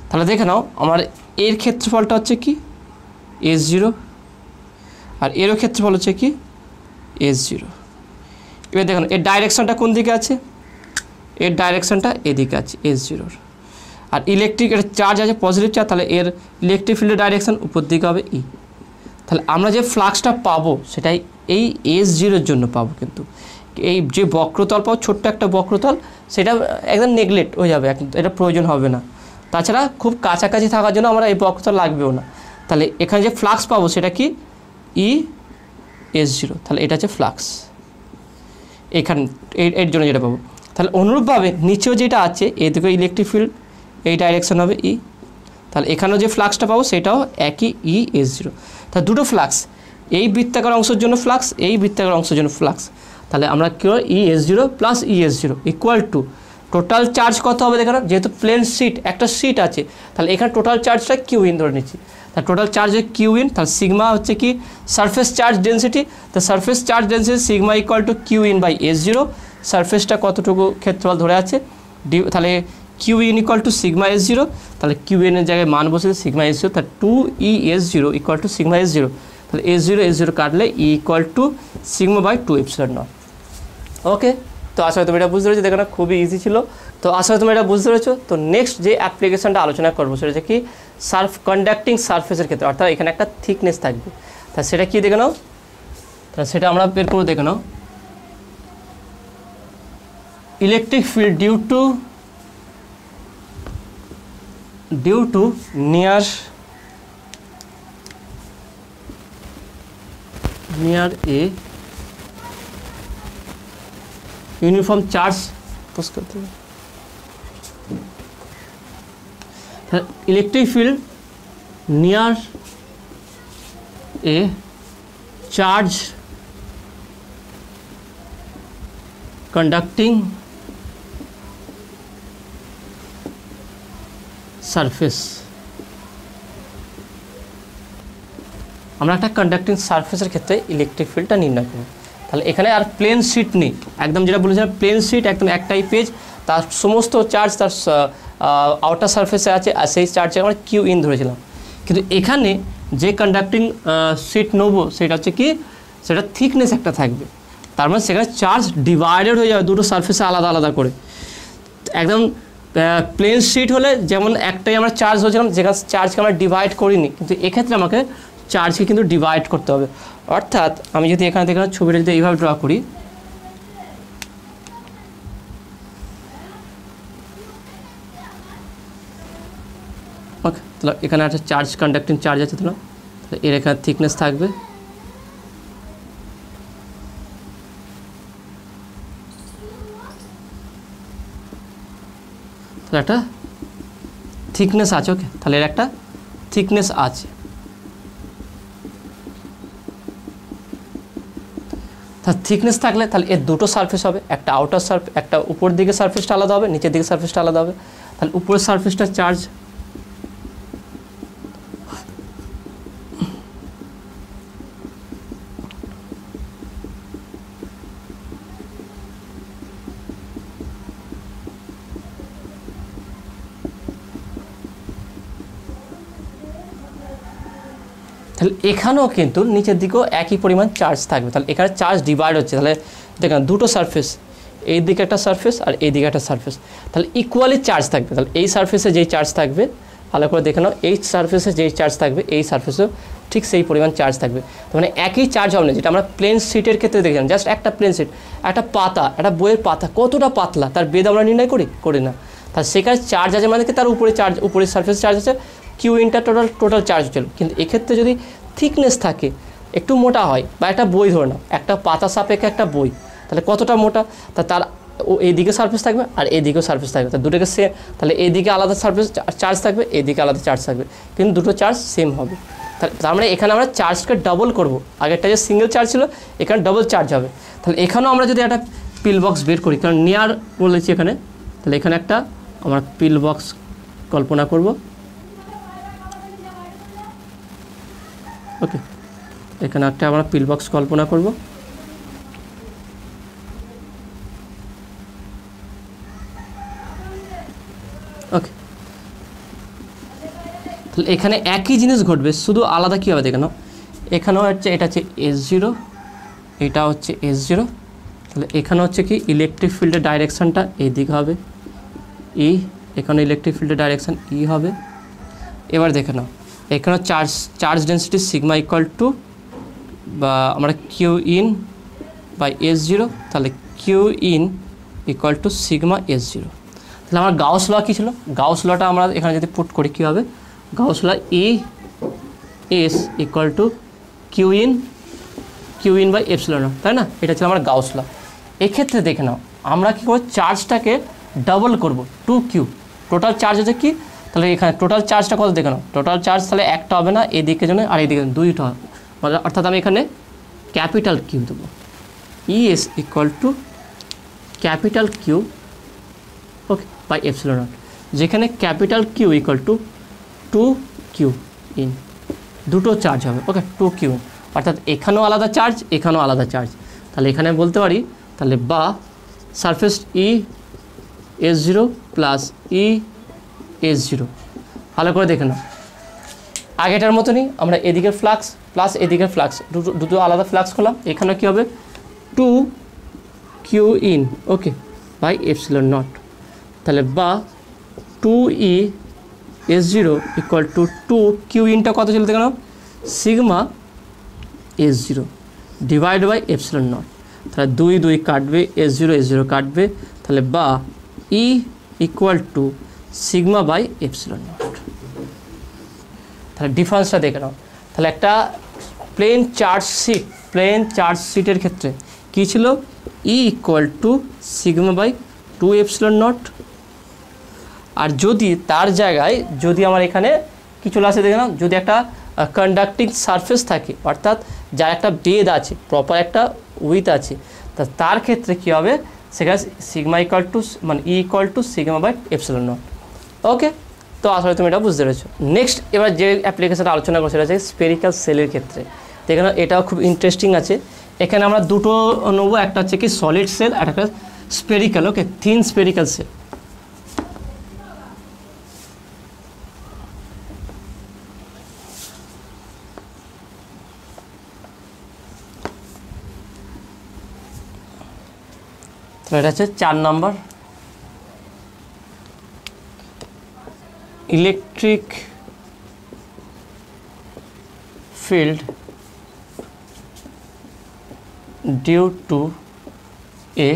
তাহলে দেখে নাও, আমার এর ক্ষেত্রফলটা হচ্ছে কি S0, আর এরও ক্ষেত্রফল হচ্ছে কি S0। এবার দেখুন এর ডাইরেকশনটা কোন দিকে আছে, এর ডাইরেকশনটা এদিকে আছে S0, আর ইলেকট্রিক এর চার্জ আছে পজিটিভ চার্জ, তাহলে এর ইলেকট্রিক ফিল্ডের ডাইরেকশন উপর দিকে হবে E। তাহলে আমরা যে ফ্লাক্সটা পাবো সেটাই এই S0 এর জন্য পাবো, কিন্তু এই যে বক্রতল পাও ছোট্ট একটা বক্রতল সেটা একদম নেগলেক্ট হয়ে যাবে, এটা প্রয়োজন হবে না। তাছাড়া খুব কাছাকাছি থাকার জন্য আমরা এই বক্রতল লাগবেও না। তাহলে এখানে যে ফ্লাক্স পাবো সেটা কি ES0, তাহলে এটা হচ্ছে ফ্লাক্স এখানে এর জন্য যেটা পাবো। তাহলে অনুরূপভাবে নিচেও যেটা আছে এদিকে ইলেকট্রিক ফিল্ড এই ডাইরেকশন হবে E, তাহলে এখানেও যে ফ্লাক্সটা পাবো সেটাও একই ES0। তাহলে দুটো ফ্লাক্স, এই বৃত্তাকার অংশের জন্য ফ্লাক্স, এই বৃত্তাকার অংশের জন্য ফ্লাক্স। তাহলে আমরা কী হয় ES0 plus ES0 equal to total charge কত হবে দেখো, যেহেতু প্লেন শিট একটা শিট আছে তাহলে এখানে টোটাল চার্জটা QN ধরে নিচ্ছি। তাহলে টোটাল চার্জ QN, তাহলে সিগমা হচ্ছে কি সারফেস চার্জ ডেন্সিটি, তো surface charge density sigma equal to QN by S0। সারফেসটা কতটুকু ক্ষেত্রফল ধরে আছে তাহলে QN equal to sigma S0, তাহলে QN এর জায়গায় মান বসে সিগমা S0, তাহলে 2ES0 equal to sigma S0, তাহলে S0 কাটলে E equal to sigma by 2ε0। Okay, তো আশা করি তুমি এটা বুঝতে পেরেছো, দেখো না খুবই ইজি ছিল। তো আশা করি তুমি এটা বুঝতে পেরেছো। তো নেক্সট যে অ্যাপ্লিকেশনটা আলোচনা করবো সেটা হচ্ছে কি কন্ডাক্টিং সারফেসের ক্ষেত্রে, অর্থাৎ এখানে একটা থিকনেস থাকবে। তা সেটা কি দেখে নাও, তাহলে সেটা আমরা বের করে দেখে নাও। Electric field due to near a uniform charge post করতে হবে। Electric field near a charge conducting surface, আমরা একটা কন্ডাক্টিং সারফেসের ক্ষেত্রে ইলেকট্রিক ফিল্ডটা নির্ণয় করব। তাহলে এখানে আর প্লেন শিট নেই, একদম যেটা বলেছিলাম প্লেন শিট একদম একটাই পেজ, তার সমস্ত চার্জ তার আউটার সারফেসে আছে আর সেই চার্জে আমরা QN ধরেছিলাম। কিন্তু এখানে যে কন্ডাক্টিং শিট নেবো সেটা হচ্ছে কি সেটা থিকনেস একটা থাকবে, তার মানে সেখানে চার্জ ডিভাইডেড হয়ে যাবে দুটো সারফেসে আলাদা আলাদা করে। একদম প্লেন শিট হলে যেমন একটাই আমরা চার্জ হয়েছিলাম, যেখানে চার্জকে আমরা ডিভাইড করিনি, কিন্তু এক্ষেত্রে আমাকে চার্জকে কিন্তু ডিভাইড করতে হবে। অর্থাৎ আমি যদি এখানে দেখলাম ছবিটা যদি এইভাবে ড্র করি, ওকে, তাহলে এখানে একটা চার্জ কন্ডাক্টিং চার্জ আছে, তাহলে এর এখানে থিকনেস থাকবে, তাহলে একটা থিকনেস আছে। ওকে, তাহলে এর একটা থিকনেস আছে। তাহলে থিকনেস থাকলে তাহলে এর দুটো সারফেস হবে, একটা আউটার সারফেস, একটা উপর দিকে সারফেসটা আলাদা হবে, নিচের দিকে সারফেসটা আলাদা হবে। তাহলে উপরের সারফেসটা চার্জ, তাহলে এখানেও কিন্তু নিচের দিকেও একই পরিমাণ চার্জ থাকবে। তাহলে এখানে চার্জ ডিভাইড হচ্ছে, তাহলে দেখেন দুটো সারফেস, এই দিকে একটা সারফেস আর এই দিকে একটা সারফেস, তাহলে ইকুয়ালি চার্জ থাকবে। তাহলে এই সারফেসে যেই চার্জ থাকবে ভালো করে দেখে নাও, এই সারফেসে যেই চার্জ থাকবে এই সারফেসেও ঠিক সেই পরিমাণ চার্জ থাকবে। তার মানে একই চার্জ হবে না, যেটা আমরা প্লেন শিটের ক্ষেত্রে দেখলাম, জাস্ট একটা প্লেন শিট, একটা পাতা, একটা বইয়ের পাতা কতটা পাতলা তার বেদ আমরা নির্ণয় করি না। তাহলে সেখানে চার্জ আছে মানে কি তার উপরে চার্জ, উপরের সারফেস চার্জ আছে, QNটা টোটাল চার্জ হচ্ছিল। কিন্তু এক্ষেত্রে যদি থিকনেস থাকে, একটু মোটা হয়, বা একটা বই ধরে নাও, একটা পাতা সাপেক্ষে একটা বই, তাহলে কতটা মোটা, তার এইদিকে সারফেস থাকবে আর এইদিকেও সারফেস থাকবে, তার দুটোকে সেম, তাহলে এইদিকে আলাদা সারফেস চার্জ থাকবে, এইদিকে আলাদা চার্জ থাকবে, কিন্তু দুটো চার্জ সেম হবে। তার মানে এখানে আমরা চার্জকে ডবল করব, আগেরটা যে সিঙ্গেল চার্জ ছিল এখানে ডবল চার্জ হবে। তাহলে এখানেও আমরা যদি একটা পিল বক্স বের করি, কারণ নিয়ার বলেছি এখানে, তাহলে এখানে একটা আমরা পিল বক্স কল্পনা করব। ওকে, এখানে একটা আমরা পিল বক্স কল্পনা করব। ওকে, তাহলে এখানে একই জিনিস ঘটবে, শুধু আলাদা কী হবে দেখে নাও, এখানেও হচ্ছে এটা হচ্ছে S0, এটা হচ্ছে S0, তাহলে এখানে হচ্ছে কি ইলেকট্রিক ফিল্ডের ডাইরেকশানটা এই দিকে হবে E, এখানে ইলেকট্রিক ফিল্ডের ডাইরেকশান E হবে। এবার দেখে নাও এখানে charge density sigma equal to বা আমরা QN বাই S0, তাহলে Q in equal to sigma S zero. তাহলে আমার গাউস ল কী ছিল? গাউস লটা আমরা এখানে যদি পুট করি কী হবে? Gauss law E S equal to Q in by epsilon not, তাই না? এটা ছিল আমার গাউস ল। এক্ষেত্রে দেখে নাও আমরা কী করবো, চার্জটাকে ডাবল করব, 2Q। টোটাল চার্জ হচ্ছে কি? তাহলে এখানে টোটাল চার্জটা কত দেখে নাও। টোটাল চার্জ তাহলে একটা হবে না, এদিকে জন্য আর এদিকে দুইটা হবে, অর্থাৎ আমি এখানে ক্যাপিটাল কিউ দেবো। ES equal to capital Q, okay, by epsilon naught, যেখানে capital Q equal to 2Q in, দুটো চার্জ হবে, ওকে, 2Q ইন, অর্থাৎ এখানেও আলাদা চার্জ, এখানেও আলাদা চার্জ। তাহলে এখানে বলতে পারি তাহলে বা surface E S zero plus E S zero. ভালো করে দেখে নাও, আগেটার মতনই আমরা এদিকের ফ্লাক্স প্লাস এদিকের ফ্লাক্স, দুটো আলাদা ফ্লাক্স করলাম। এখানে কী হবে? 2Q in, okay, by epsilon not. তাহলে বা 2E S zero equal to 2Q ইনটা কত ছিল দেখে নাও, sigma S zero divide by epsilon not. তাহলে 2 কাটবে, এস জিরো কাটবে, তাহলে বা E equal to sigma by epsilon not. তাহলে ডিফারেন্সটা দেখে নাও। তাহলে একটা প্লেন চার্জ শিটের ক্ষেত্রে কী ছিল? E equal to sigma by 2 epsilon naught. আর যদি তার জায়গায় যদি আমার এখানে কী চলে আসে দেখে নাও, যদি একটা কন্ডাক্টিং সারফেস থাকে, অর্থাৎ যার একটা বেদ আছে, প্রপার একটা উইথ আছে, তা তার ক্ষেত্রে কী হবে? সেখানে সিগমা ইকুয়াল টু মানে E equal to sigma by epsilon naught. Okay, তো আসলে তুমি এটা বুঝতে পেরেছো। নেক্সট এবার যে অ্যাপ্লিকেশনটা আলোচনা করছি সেটা হচ্ছে স্পেরিক্যাল সেলের ক্ষেত্রে। তো এখানে এটাও খুব ইন্টারেস্টিং আছে। এখানে আমরা দুটো নেবো, একটা হচ্ছে কি সলিড সেল আর একটা স্পেরিক্যাল, ওকে, থিন স্পেরিক্যাল সেল। তো এটা হচ্ছে 4 নম্বর, electric field due to a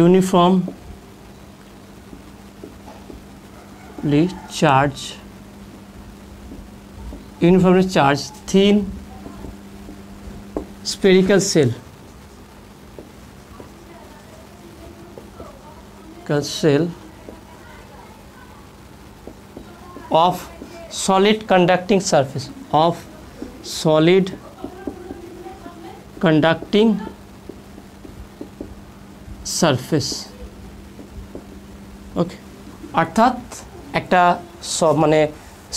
uniformly charged thin spherical cell of solid conducting surface ওকে, অর্থাৎ একটা মানে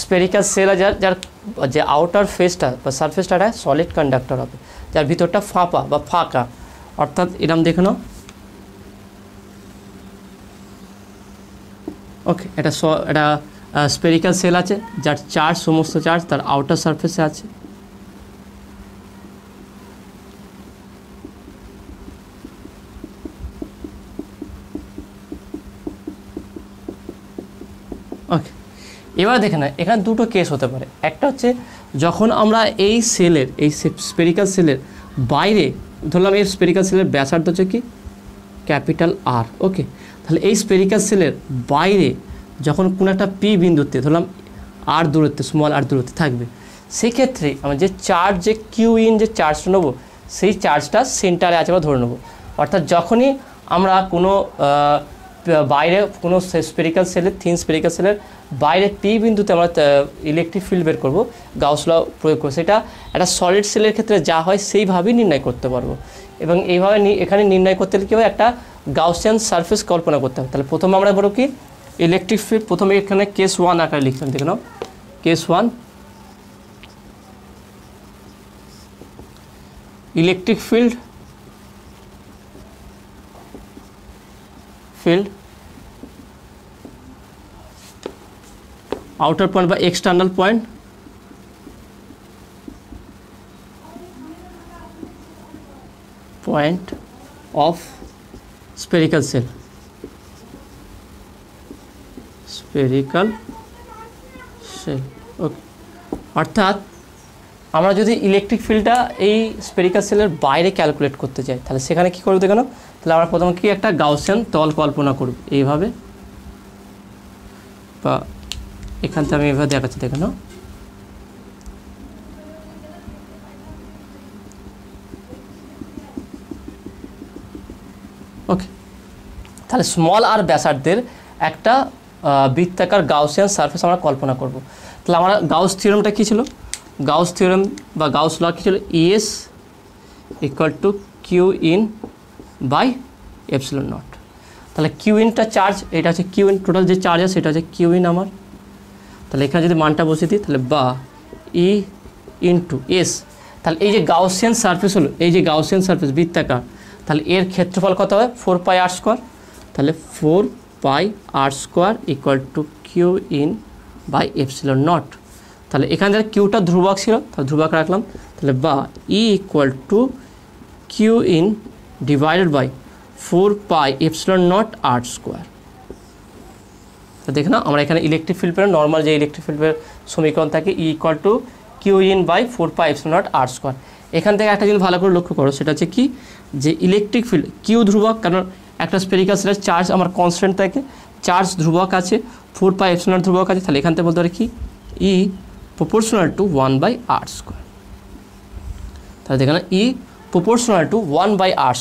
স্পেরিক্যাল সেল যার যে আউটার ফেসটা বা সারফেসটা সলিড কন্ডাক্টর হবে, যার ভিতরটা ফাঁপা বা ফাঁকা, অর্থাৎ এরকম দেখে নাও, ওকে, এটা স্পেরিক্যাল সেল আছে যার চার্জ, সমস্ত চার্জ তার আউটার সারফেসে আছে। ওকে, এবার দেখে না, এখানে দুটো কেস হতে পারে। একটা হচ্ছে যখন আমরা এই স্পেরিক্যাল সেলের বাইরে ধরলাম, এই স্পেরিক্যাল সেলের ব্যাসার্ধ হচ্ছে কি ক্যাপিটাল আর, ওকে, তাহলে এই স্পেরিক্যাল সেলের বাইরে যখন কোনো একটা পি বিন্দুতে ধরলাম আর দূরত্বে, স্মল আর দূরত্বে থাকবে, সেক্ষেত্রে আমরা যে চার্জ, যে কিউ ইন যে চার্জটা নেবো, সেই চার্জটা সেন্টারে আছে বা ধরে নেবো। অর্থাৎ যখনই আমরা কোনো বাইরে কোনো স্পেরিক্যাল সেলের, থিন স্পেরিক্যাল সেলের বাইরে পি বিন্দুতে আমরা ইলেকট্রিক ফিল্ড বের করবো, গাউস ল প্রয়োগ করবো, সেটা একটা সলিড সেলের ক্ষেত্রে যা হয় সেইভাবেই নির্ণয় করতে পারবো। এবং এইভাবে এখানে নির্ণয় করতে গেলে কী হবে, একটা গাউসিয়ান সারফেস কল্পনা করতে হবে। তাহলে প্রথমে আমরা বলবো কি ইলেকট্রিক ফিল্ড, প্রথমে এখানে কেস 1 আকারে লিখলাম, দেখে নাও, case 1 electric field outer point বা external point of spherical cell, okay, অর্থাৎ আমরা যদি ইলেকট্রিক ফিল্ডটা এই স্পেরিক্যাল সেলের বাইরে ক্যালকুলেট করতে চাই, তাহলে সেখানে কী করবো দেখো, তাহলে আমরা প্রথমে কি একটা গাউসিয়ান তল কল্পনা করব এইভাবে, বা এখান থেকে আমি এভাবে দেখাচ্ছি, দেখে নাও। ওকে, তাহলে স্মল আর ব্যাসার্ধের একটা বৃত্তাকার গাউসিয়ান সারফেস আমরা কল্পনা করব। তাহলে আমরা গাউস থিওরেমটা কী ছিল, গাউস থিওরেম বা গাউস ল কী ছিল, ES equal to Q in by epsilon not. তাহলে কিউ ইনটা চার্জ, এটা হচ্ছে কিউ ইন, টোটাল যে চার্জ আছে সেটা হচ্ছে কিউ ইন আমার। তাহলে এখানে যদি মানটা বসিয়ে দিই, তাহলে বা ই ইন্টু এস, তাহলে এই যে গাউসিয়ান সারফেস হলো, এই যে গাউসিয়ান সারফেস বৃত্তাকার, তাহলে এর ক্ষেত্রফল কত হবে, 4πr²। তাহলে 4πr² equal to Q in by epsilon not. তাহলে এখানে যারা কিউটা ধ্রুবক ছিল, তাহলে ধ্রুবক রাখলাম। তাহলে বা E equal to Q in divided by 4πε0r²। তো দেখে না, আমরা এখানে ইলেকট্রিক ফিল্ড পেলাম, নর্মাল যে ইলেকট্রিক ফিল্ডের সমীকরণ থাকে E equal to Q in by 4πε0r²। এখান থেকে একটা জিনিস ভালো করে লক্ষ্য করো, সেটা হচ্ছে কি, যে ইলেকট্রিক ফিল্ড কিউ ধ্রুবক, কারণ একটা স্পেরিক্যাল সেলের চার্জ আমার কনস্ট্যান্ট থাকে, চার্জ ধ্রুবক আছে, 4πε0 ধ্রুবক আছে, তাহলে এখান থেকে বলতে পারি কি ই প্রপোর্শনাল টু 1/r²। তাহলে দেখে না, ই প্রপোর্শনাল টু 1/r²।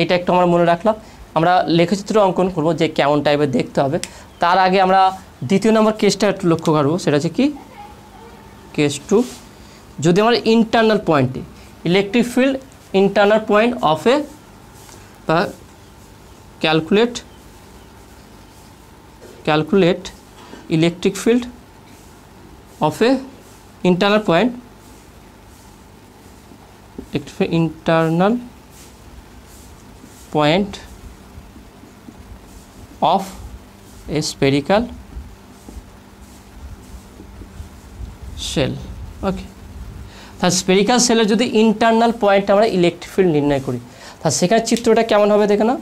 এইটা একটু আমরা মনে রাখলাম। আমরা লেখচিত্র অঙ্কন করব যে কেমন টাইপের দেখতে হবে। তার আগে আমরা দ্বিতীয় নম্বর কেসটা একটু লক্ষ্য করব, সেটা হচ্ছে কি কেস 2। যদি আমার ইন্টারনাল পয়েন্টে electric field, internal point of a বা calculate electric field of a internal point, internal point of a spherical shell। Okay, তাহলে স্পেরিক্যাল সেলের যদি ইন্টারনাল পয়েন্ট আমরা ইলেকট্রিক ফিল্ড নির্ণয় করি, তাহলে সেখানে চিত্রটা কেমন হবে দেখে না।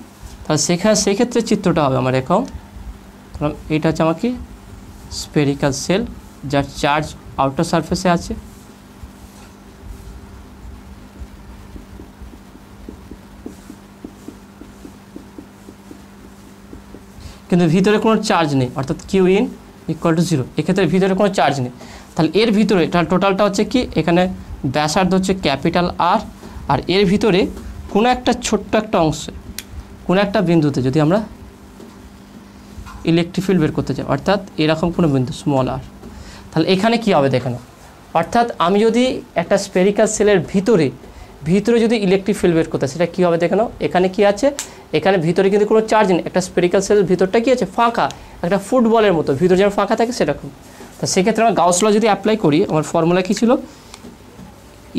তাহলে সেক্ষেত্রে চিত্রটা হবে আমার এরকম। তাহলে এটা হচ্ছে আমার কি স্পেরিক্যাল সেল, যার চার্জ আউটার সারফেসে আছে, কিন্তু ভিতরে কোনো চার্জ নেই, অর্থাৎ কিউ ইন ইকুয়াল টু 0। এক্ষেত্রে ভিতরে কোনো চার্জ নেই। তাহলে এর ভিতরে টোটালটা হচ্ছে কি, এখানে ব্যাসার্ধ হচ্ছে ক্যাপিটাল আর, আর এর ভিতরে কোনো একটা ছোট্ট একটা অংশে, কোনো একটা বিন্দুতে যদি আমরা ইলেকট্রিক ফিল্ড বের করতে চাই, অর্থাৎ এরকম কোনো বিন্দু স্মল আর, তাহলে এখানে কি হবে দেখে নাও। অর্থাৎ আমি যদি একটা স্পেরিক্যাল সেলের ভিতরে যদি ইলেকট্রিক ফিল্ড বের করতে, সেটা কী হবে দেখে নাও। এখানে কি আছে, এখানে ভিতরে কিন্তু কোনো চার্জ নেই, একটা স্পেরিক্যাল সেলের ভিতরটা কি আছে, ফাঁকা, একটা ফুটবলের মতো ভিতরে যেমন ফাঁকা থাকে সেরকম। তা সেক্ষেত্রে আমরা গাউস ল যদি অ্যাপ্লাই করি, আমার ফর্মুলা কী ছিল,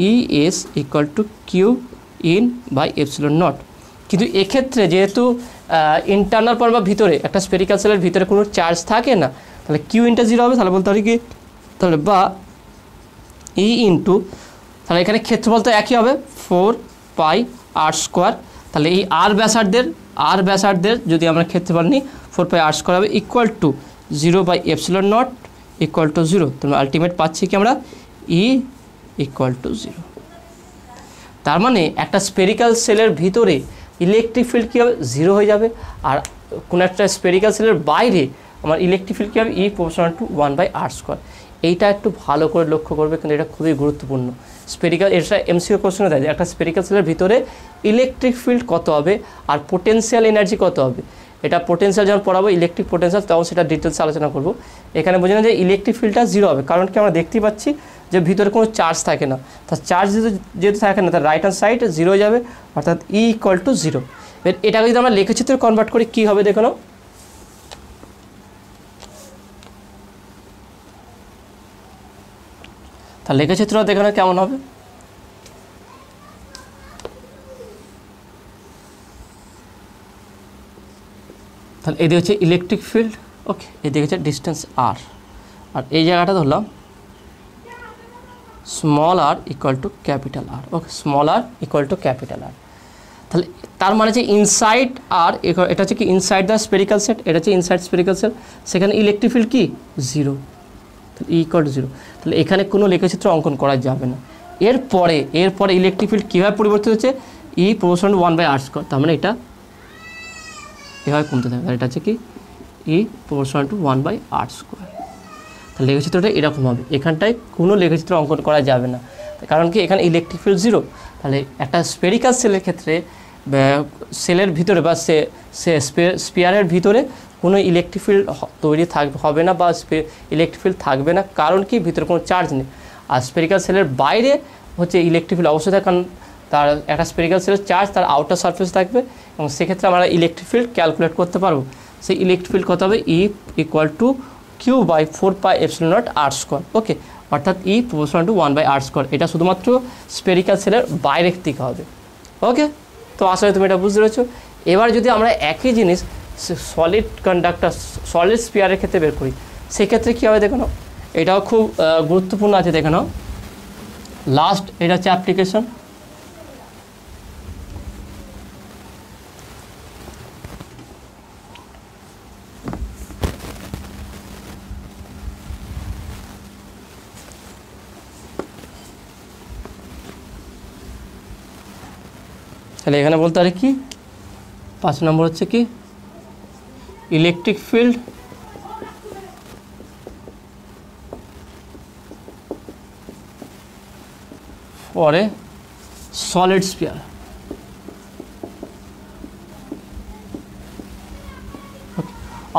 ES equal to Q in by epsilon naught. কিন্তু এক্ষেত্রে যেহেতু ইন্টারনাল পয়েন্ট বা ভিতরে একটা স্পেরিক্যাল সেলের ভিতরে কোনো চার্জ থাকে না, তাহলে কিউ ইনটা 0 হবে। তাহলে বলতে পারি কি, তাহলে বা ই ইন্টু, তাহলে এখানে ক্ষেত্রফল তো একই হবে 4πr²। তাহলে এই আর ব্যাসার্ধের যদি আমরা ক্ষেত্রফল নিই 4πr² হবে ইকুয়াল টু 0/ε0 ইকুয়াল টু 0। তাহলে আলটিমেট পাচ্ছি কি আমরা ই ইকুয়াল টু 0। তার মানে একটা স্পেরিক্যাল সেলের ভিতরে ইলেকট্রিক ফিল্ড কী হবে, 0 হয়ে যাবে, আর কোনো একটা স্পেরিক্যাল সেলের বাইরে আমার ইলেকট্রিক ফিল্ড কী হবে, ই প্রপোর্শনাল টু 1/r²। এইটা একটু ভালো করে লক্ষ্য করবে, কিন্তু এটা খুবই গুরুত্বপূর্ণ। স্পেরিক্যাল, এটা এমসিকিউ কোশ্চেনে দেয় যে একটা স্পেরিক্যাল সেলের ভিতরে ইলেকট্রিক ফিল্ড কত হবে আর পোটেনশিয়াল এনার্জি কত হবে। এটা পোটেনশিয়াল যখন পড়াবো, ইলেকট্রিক পোটেনশিয়াল, তখন সেটা ডিটেলস আলোচনা করব। এখানে বোঝে না যে ইলেকট্রিক ফিল্ডটা 0 হবে, কারণ কি আমরা দেখতেই পাচ্ছি যে ভিতরে কোনো চার্জ থাকে না। তার চার্জ যেহেতু থাকে না, তার রাইট হ্যান্ড সাইড 0 হয়ে যাবে, অর্থাৎ ই ইকুয়াল টু 0। এটাকে যদি আমরা লেখচিত্রে কনভার্ট করি কী হবে দেখো না। তাহলে লেখচিত্র দেখো না কেমন হবে। তাহলে এদিকে হচ্ছে ইলেকট্রিক ফিল্ড, ওকে, এদিকে হচ্ছে ডিস্টেন্স আর, আর এই জায়গাটা ধরলাম small R equal to capital R. Okay, small R equal to capital R. তাহলে তার মানে যে ইনসাইড আর, এটা হচ্ছে কি ইনসাইড দ্য স্পেরিক্যাল সেট, এটা হচ্ছে ইনসাইড স্পেরিক্যাল সেট, সেখানে ইলেকট্রিক ফিল্ড কি 0, তাহলে ই ইকুয়াল টু 0। তাহলে এখানে কোনো লেখচিত্র অঙ্কন করা যাবে না। এরপরে ইলেকট্রিক ফিল্ড কীভাবে পরিবর্তিত হচ্ছে, ই প্রপোর্শনাল 1/r²। তার মানে এটা এভাবে কমতে থাকবে। আর এটা হচ্ছে কি ই প্রপোর্শনাল টু 1/r²। তাহলে লেখচিত্রটা এরকম হবে। এখানটায় কোনো লেখচিত্র অঙ্কন করা যাবে না, কারণ কি এখানে ইলেকট্রিক ফিল্ড 0। তাহলে একটা স্পেরিক্যাল সেলের ক্ষেত্রে সেলের ভিতরে বা স্পিয়ারের ভিতরে কোনো ইলেকট্রিক ফিল্ড তৈরি হবে না বা ইলেকট্রিক ফিল্ড থাকবে না, কারণ কি ভিতরে কোনো চার্জ নেই। আর স্পেরিক্যাল সেলের বাইরে হচ্ছে ইলেকট্রিক ফিল্ড অবশ্যই থাকে, কারণ তার একটা স্পেরিক্যাল সেলের চার্জ তার আউটার সারফেস থাকবে, এবং সেক্ষেত্রে আমরা ইলেকট্রিক ফিল্ড ক্যালকুলেট করতে পারবো। সেই ইলেকট্রিক ফিল্ড কত হবে, ই ইকুয়াল টু Q/4πε0r²। ওকে, অর্থাৎ ই প্রপোর্শনাল টু 1/r²। এটা শুধুমাত্র স্পেরিক্যাল সেলের বাইরের দিকে হবে। ওকে, তো আসলে তুমি এটা বুঝতে পেরেছো। এবার যদি আমরা একই জিনিস সলিড কন্ডাক্টর সলিড স্পিয়ারের ক্ষেত্রে বের করি, সেক্ষেত্রে কী হবে দেখো নাও, এটাও খুব গুরুত্বপূর্ণ আছে। দেখে নাও লাস্ট, এটা হচ্ছে অ্যাপ্লিকেশন। তাহলে এখানে বলতে পারি কি 5 নম্বর হচ্ছে কি electric field for a solid spear.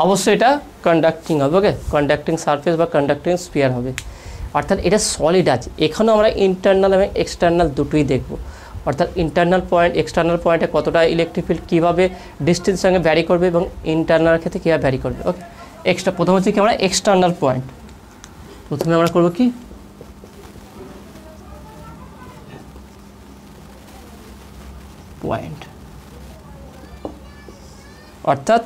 অবশ্যই এটা কন্ডাক্টিং হবে। ওকে, কন্ডাক্টিং সারফেস বা কন্ডাক্টিং স্পিয়ার হবে। অর্থাৎ এটা সলিড আছে। এখানেও আমরা ইন্টারনাল এবং এক্সটার্নাল দুটোই দেখব। অর্থাৎ ইন্টারনাল পয়েন্ট এক্সটার্নাল পয়েন্টে কতটা ইলেকট্রিক ফিল্ড কীভাবে ডিস্টেন্সের সঙ্গে ভ্যারি করবে এবং ইন্টারনাল ক্ষেত্রে কীভাবে ভ্যারি করবে। ওকে, প্রথম হচ্ছে কি আমরা এক্সটার্নাল পয়েন্ট। প্রথমে আমরা করব কি পয়েন্ট, অর্থাৎ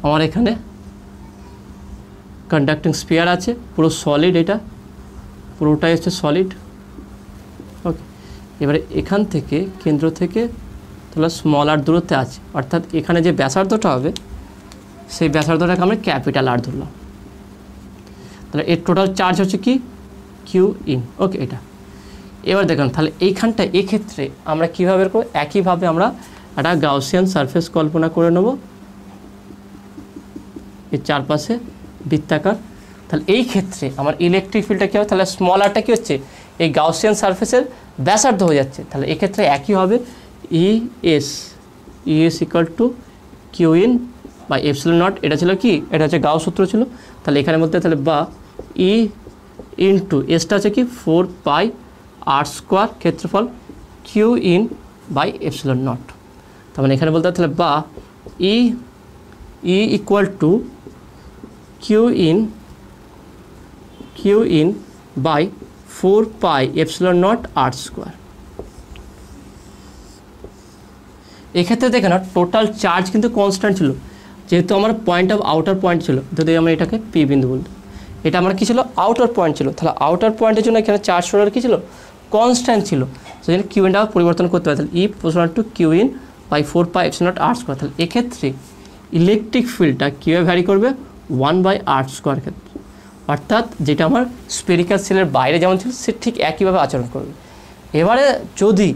আমার এখানে কন্ডাক্টিং স্পিয়ার আছে, পুরো সলিড, এটা পুরোটাই হচ্ছে সলিড। ওকে, এবারে এখান থেকে কেন্দ্র থেকে তাহলে স্মল আর দূরত্বে আছে, অর্থাৎ এখানে যে ব্যাসার্ধটা হবে সেই ব্যাসার্ধটাকে আমরা ক্যাপিটাল আর ধরলাম। তাহলে এর টোটাল চার্জ হচ্ছে কি কিউ ইন। ওকে, এটা এবার দেখুন তাহলে এইখানটা এক্ষেত্রে আমরা কীভাবে করব, একইভাবে আমরা একটা গাউসিয়ান সারফেস কল্পনা করে নেব, এর চারপাশে বৃত্তাকার। তাহলে এই ক্ষেত্রে আমার ইলেকট্রিক ফিল্ডটা কী হবে, তাহলে স্মল আরটা কী হচ্ছে এই গাউসিয়ান সারফেসের ব্যাসার্ধ হয়ে যাচ্ছে। তাহলে এক্ষেত্রে একই হবে ES equal to Q in by epsilon naught. এটা ছিল কি, এটা হচ্ছে গাউস সূত্র ছিল। তাহলে এখানে বলতে তাহলে বা ই ইন্টু এসটা হচ্ছে কি 4πr² ক্ষেত্রফল q in by epsilon naught. তার মানে এখানে বলতে তাহলে বা E equal to Q in by 4πε0r²। এক্ষেত্রে দেখে না টোটাল চার্জ কিন্তু কনস্ট্যান্ট ছিল, যেহেতু আমার পয়েন্ট অফ আউটার পয়েন্ট ছিল, যদি আমরা এটাকে পি বিন্দু বলতে, এটা আমার কী ছিল আউটার পয়েন্ট ছিল। তাহলে আউটার পয়েন্টের জন্য এখানে চার্জ সরার কী ছিল কনস্ট্যান্ট ছিল, সেই জন্য কিউ ইনটা পরিবর্তন করতে পারে। তাহলে E proportional to Q in by 4πε0r²। তাহলে এক্ষেত্রে ইলেকট্রিক ফিল্ডটা কীভাবে ভ্যারি করবে 1/r² ক্ষেত্রে, অর্থাৎ যেটা আমার স্পেরিক্যাল সেলের বাইরে যেমন ছিল সে ঠিক একইভাবে আচরণ করবে। এবারে যদি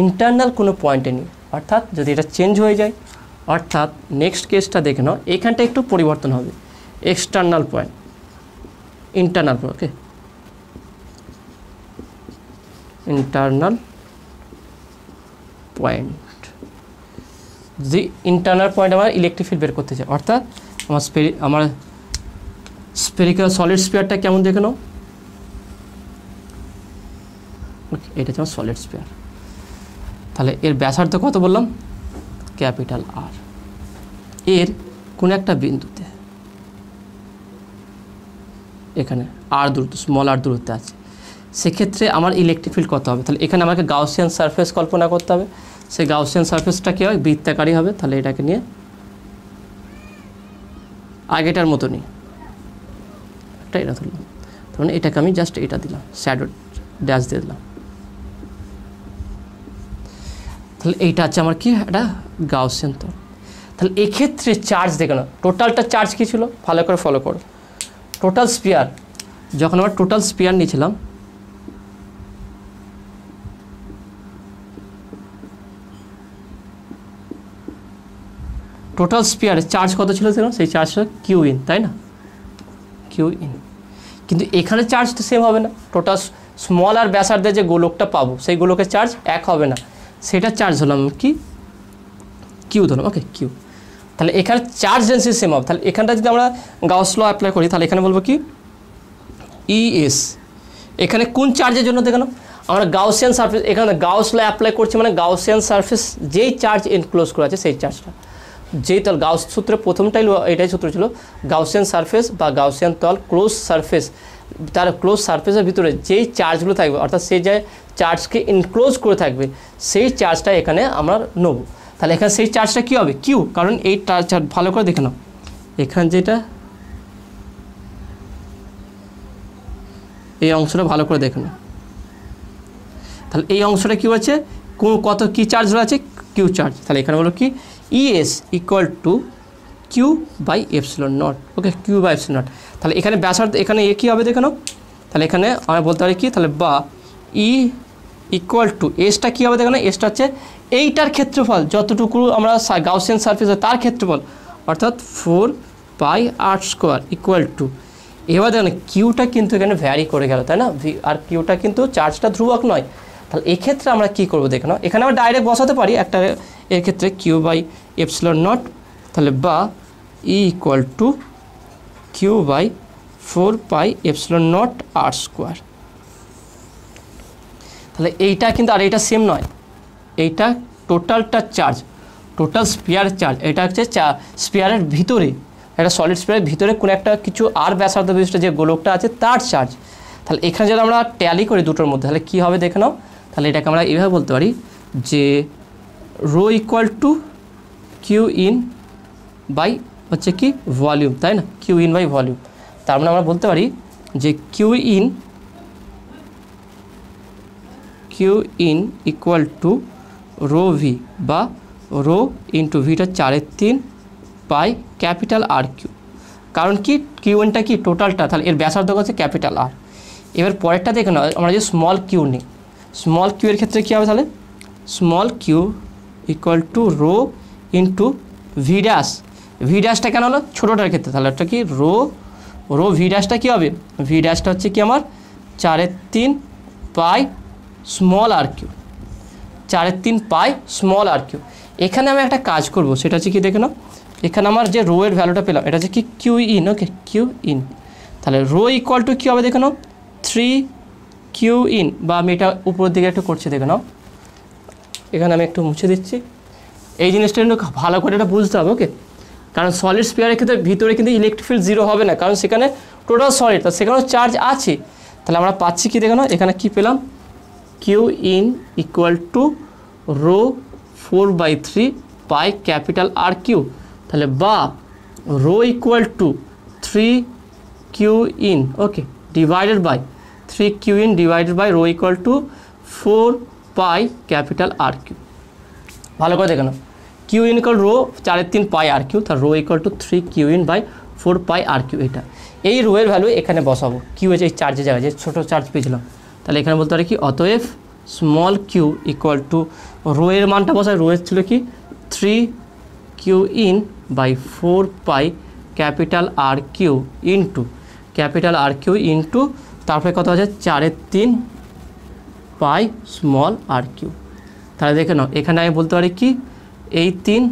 ইন্টারনাল কোনো পয়েন্টে নিই, অর্থাৎ যদি এটা চেঞ্জ হয়ে যায়, অর্থাৎ নেক্সট কেসটা দেখে নাও, এখানটা একটু পরিবর্তন হবে, এক্সটার্নাল পয়েন্ট ইন্টারনাল পয়েন্ট। ওকে, ইন্টারনাল পয়েন্ট, যে ইন্টারনাল পয়েন্ট আমার ইলেকট্রিক ফিল্ড বের করতে চাই, অর্থাৎ আমার স্পেরিক্যাল সলিড স্পিয়ারটা কেমন দেখে নাও। ওকে, এটা হচ্ছে আমার সলিড স্পিয়ার। তাহলে এর ব্যাসার্ধ কত বললাম ক্যাপিটাল আর। এর কোন একটা বিন্দুতে এখানে আর দূরত্ব স্মল আর দূরত্বে আছে, সেক্ষেত্রে আমার ইলেকট্রিক ফিল্ড কত হবে। তাহলে এখানে আমাকে গাউসিয়ান সারফেস কল্পনা করতে হবে। সেই গাউসিয়ান সারফেসটা কী হয় বৃত্তাকারই হবে। তাহলে এটাকে নিয়ে আগেটার মতনই একটা এটা ধরলাম, তার মানে এটাকে আমি জাস্ট এটা দিলাম, শ্যাডো ড্যাশ দিয়ে দিলাম। তাহলে এইটা হচ্ছে আমার কি একটা গাউসিয়ান তল। তাহলে এক্ষেত্রে চার্জ দেখো না, টোটালটা চার্জ কী ছিল ভালো করে ফলো করো। টোটাল স্পিয়ার, যখন আমরা টোটাল স্পিয়ার নিয়েছিলাম, টোটাল স্পিয়ারে চার্জ কত ছিল দেখুন, সেই চার্জটা কিউ ইন, তাই না, কিউ ইন। কিন্তু এখানে চার্জ তো সেম হবে না, টোটাল স্মল আর ব্যাসার্ধে যে গোলকটা পাবো সেই গোলকের চার্জ এক হবে না, সেটা চার্জ হলাম কি কিউ ধরলাম, ওকে কিউ। তাহলে এখানে চার্জ ডেন্সিটি সেম হবে। তাহলে এখানটা যদি আমরা গাউস ল অ্যাপ্লাই করি তাহলে এখানে বলবো কি ইএস। এখানে কোন চার্জের জন্য দেখেন আমরা গাউসিয়ান সারফেস, এখানে গাউস ল অ্যাপ্লাই করছি মানে গাউসিয়ান সারফেস যেই চার্জ এনক্লোজ করা আছে সেই চার্জটা, যেই তল গাউস সূত্রে প্রথমটাই এটাই সূত্র ছিল, গাউসিয়ান সারফেস বা গাউসিয়ান তল ক্লোজ সারফেস, তার ক্লোজ সারফেসের ভিতরে যেই চার্জগুলো থাকবে অর্থাৎ সেই যে চার্জকে এনক্লোজ করে থাকবে সেই চার্জটা এখানে আমরা নেব। তাহলে এখানে সেই চার্জটা কী হবে কিউ, কারণ এই চার্জ ভালো করে দেখে নাও এখানে যেটা এই অংশটা ভালো করে দেখে নাও, তাহলে এই অংশটা কী আছে কত কী চার্জ রয়েছে কিউ চার্জ। তাহলে এখানে বলো কি ES equal to q by epsilon naught, okay q by epsilon not. তাহলে এখানে ব্যাসার্ধ এখানে এ কী হবে দেখে নাও, তাহলে এখানে আমরা বলতে পারি কি তাহলে বা ই ইকুয়াল টু এসটা কী হবে দেখে নাও, এসটা হচ্ছে এইটার ক্ষেত্রফল যতটুকু আমরা গাউসিয়ান সারফেস তার ক্ষেত্রফল অর্থাৎ 4πr² ইকুয়াল টু, এবার দেখেন কিউটা কিন্তু এখানে ভ্যারি করে গেল তাই না, আর কিউটা কিন্তু চার্জটা ধ্রুবক নয়। তাহলে এক্ষেত্রে আমরা কী করবো দেখে নাও, এখানে আমরা ডাইরেক্ট বসাতে পারি একটা এর ক্ষেত্রে কিউ বাই এপসিলন নট, তাহলে বা E equal to q by 4πr²। তাহলে এইটা কিন্তু আর এইটা সেম নয়, এইটা টোটালটা চার্জ, টোটাল স্পিয়ার চার্জ, এটা হচ্ছে স্পিয়ারের ভিতরে একটা সলিড স্পিয়ারের ভিতরে কোনো একটা কিছু আর ব্যাসার্ধ বিশিষ্ট যে গোলকটা আছে তার চার্জ। তাহলে এখানে যদি আমরা ট্যালি করি দুটোর মধ্যে তাহলে কী হবে দেখে নাও, তাহলে এটাকে আমরা এইভাবে বলতে পারি যে rho equal to Q in by হচ্ছে কি ভলিউম, তাই না, কিউ ইন বাই ভলিউম। তার মানে আমরা বলতে পারি যে q in equal to rho V বা রো ইন্টু ভিটা 4/3 পাই ক্যাপিটাল আর কিউ। কারণ কি কিউ ইনটা কি টোটালটা, তাহলে এর ব্যাসার্ধ হচ্ছে ক্যাপিটাল আর। এবার পরেরটা দেখে নাও আমরা যে স্মল কিউ নিই, স্মল কিউ এর ক্ষেত্রে কী হবে তাহলে small Q equal to rho into V dash, V ড্যাশটা কেন হলো ছোটোটার ক্ষেত্রে, তাহলে একটা কি রো ভি ড্যাশটা কী হবে, ভি ড্যাশটা হচ্ছে কি আমার 4/3 পাই স্মল আর কিউ, 4/3 পাই স্মল আর কিউ। এখানে আমি একটা কাজ করব সেটা হচ্ছে কি দেখে নাও, এখানে আমার যে রো এর ভ্যালুটা পেলাম এটা হচ্ছে কি q in, okay q in. তাহলে রো ইকুয়াল টু কী হবে দেখে নাও 3 কিউ ইন, বা আমি এটা উপরের দিকে একটু করছি দেখে নাও, এখানে আমি একটু মুছে দিচ্ছি। এই জিনিসটা কিন্তু ভালো করে এটা বুঝতে হবে, ওকে, কারণ সলিড স্পিয়ারের ক্ষেত্রে ভিতরে কিন্তু ইলেকট্রিক ফিল্ড 0 হবে না, কারণ সেখানে টোটাল সলিড, তা সেখানেও চার্জ আছে। তাহলে আমরা পাচ্ছি কি দেখে নাও এখানে কী পেলাম Q in equal to rho 4/3 pi capital R Q. তাহলে বা rho equal to 3 Q in, okay, divided by 3 Q in divided by rho equal to 4 pi capital R Q. ভালো করে দেখে নাও Q in equal rho 4/3 pi R Q, তার rho equal to 3 Q in by 4 pi R Q. এটা এই rho এর value এখানে বসাবো, কিউ এই চার্জের জায়গায় যে ছোটো চার্জ পেয়েছিলাম, তাহলে এখানে বলতে পারি কি অতএব small Q equal to rho এর মানটা বসায়, রো এর ছিল কি 3 Q in by 4 pi capital R q into capital R q into তারপরে কত আছে 4/3 পাই স্মল আর কিউ। তাহলে দেখে নাও এখানে আমি বলতে পারি কি এই 3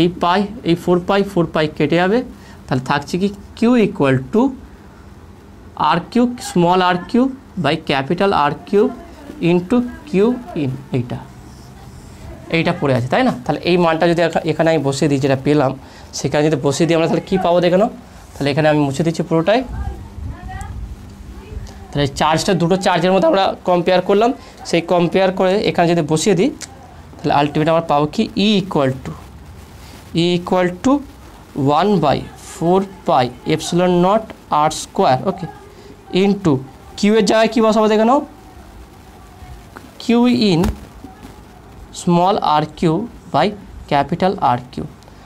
এই পাই এই 4 পাই কেটে যাবে, তাহলে থাকছে কি q equal to R q small R Q by capital R q into q in, এইটা পড়ে আছে তাই না। তাহলে এই মানটা যদি এখানে আমি বসিয়ে দিই যেটা পেলাম সেখানে যদি বসিয়ে দিই আমরা তাহলে কী পাবো দেখে নাও, তাহলে এখানে আমি মুছে দিচ্ছি পুরোটাই। তাহলে চার্জটা দুটো চার্জের মধ্যে আমরা কম্পেয়ার করলাম, সেই কম্পেয়ার করে এখানে যদি বসিয়ে দিই তাহলে আলটিমেট আমরা পাবো কি E equal to 1/4 pi epsilon naught R square, okay, into Q এর জায়গায় কী বসাবো দেখে নাও Q in small R Q by capital R Q.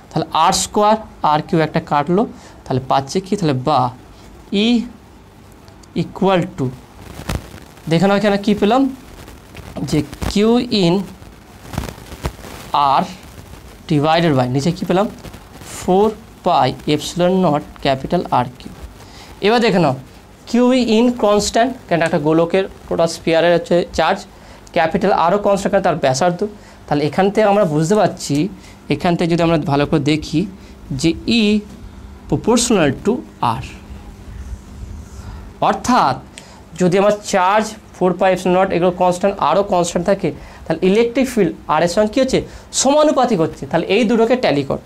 তাহলে আর স্কোয়ার আর কিউ একটা কাটলো, তাহলে পাচ্ছে কি তাহলে বা ই ইকুয়াল টু দেখে নাও এখানে কী পেলাম যে q in R divided by নিচে কী পেলাম 4 pi epsilon naught capital R q. এবার দেখে নাও কিউ ইন কনস্ট্যান্ট, কেন একটা গোলকের টোটাল স্পিয়ারের হচ্ছে চার্জ, ক্যাপিটাল আরও কনস্ট্যান্ট কারণ তার ব্যাসার্ধ। তাহলে এখান থেকে আমরা বুঝতে পারছি, এখান থেকে যদি আমরা ভালো করে দেখি যে ই প্রপোর্শনাল টু আর, অর্থাৎ যদি আমার চার্জ 4 পাই এপসিলন নট এগুলো কনস্ট্যান্ট আরও কনস্ট্যান্ট থাকে, তাহলে ইলেকট্রিক ফিল্ড আর এর সঙ্গে কী হচ্ছে সমানুপাতিক হচ্ছে। তাহলে এই দুটোকে ট্যালি কর,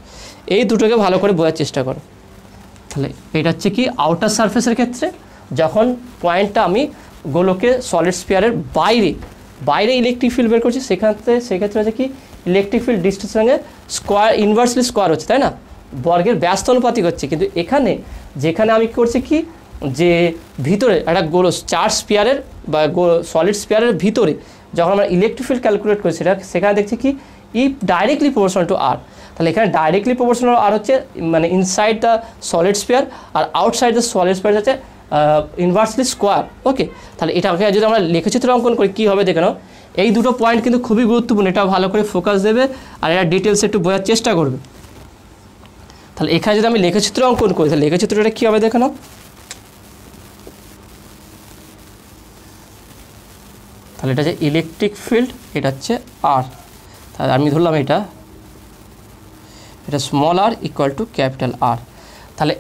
এই দুটোকে ভালো করে বোঝার চেষ্টা করো। তাহলে এটা হচ্ছে কি আউটার সারফেসের ক্ষেত্রে যখন পয়েন্টটা আমি গোলকে সলিড স্পিয়ারের বাইরে ইলেকট্রিক ফিল্ড বের করছি, সেক্ষেত্রে হচ্ছে কি ইলেকট্রিক ফিল্ড ডিস্টেন্সের সঙ্গে স্কোয়ার ইনভার্সলি স্কোয়ার হচ্ছে, তাই না, বর্গের ব্যস্তানুপাতিক হচ্ছে। কিন্তু এখানে যেখানে আমি করছি কি যে ভিতরে একটা চার্জ স্পিয়ারের বা সলিড স্পিয়ারের ভিতরে যখন আমরা ইলেকট্রিক ফিল্ড ক্যালকুলেট করি সেখানে দেখছি কি E directly proportional to R. তাহলে এখানে ডাইরেক্টলি প্রপোর্শনাল আর হচ্ছে মানে ইনসাইড দ্য সলিড স্পিয়ার, আর আউটসাইড দ্য সলিড স্পিয়ার হচ্ছে ইনভার্সলি স্কোয়ার। ওকে, তাহলে এটাকে যদি আমরা লেখচিত্র অঙ্কন করি কী হবে দেখে নাও। এই দুটো পয়েন্ট কিন্তু খুবই গুরুত্বপূর্ণ, এটা ভালো করে ফোকাস দেবে আর এটা ডিটেলসে একটু বোঝার চেষ্টা করবে। তাহলে এখানে যদি আমি লেখচিত্র অঙ্কন করি তাহলে লেখচিত্রটা কী হবে দেখে নাও। তাহলে এটা হচ্ছে ইলেকট্রিক ফিল্ড, এটা হচ্ছে আর, তাহলে আমি ধরলাম এটা small R equal to capital R. তাহলে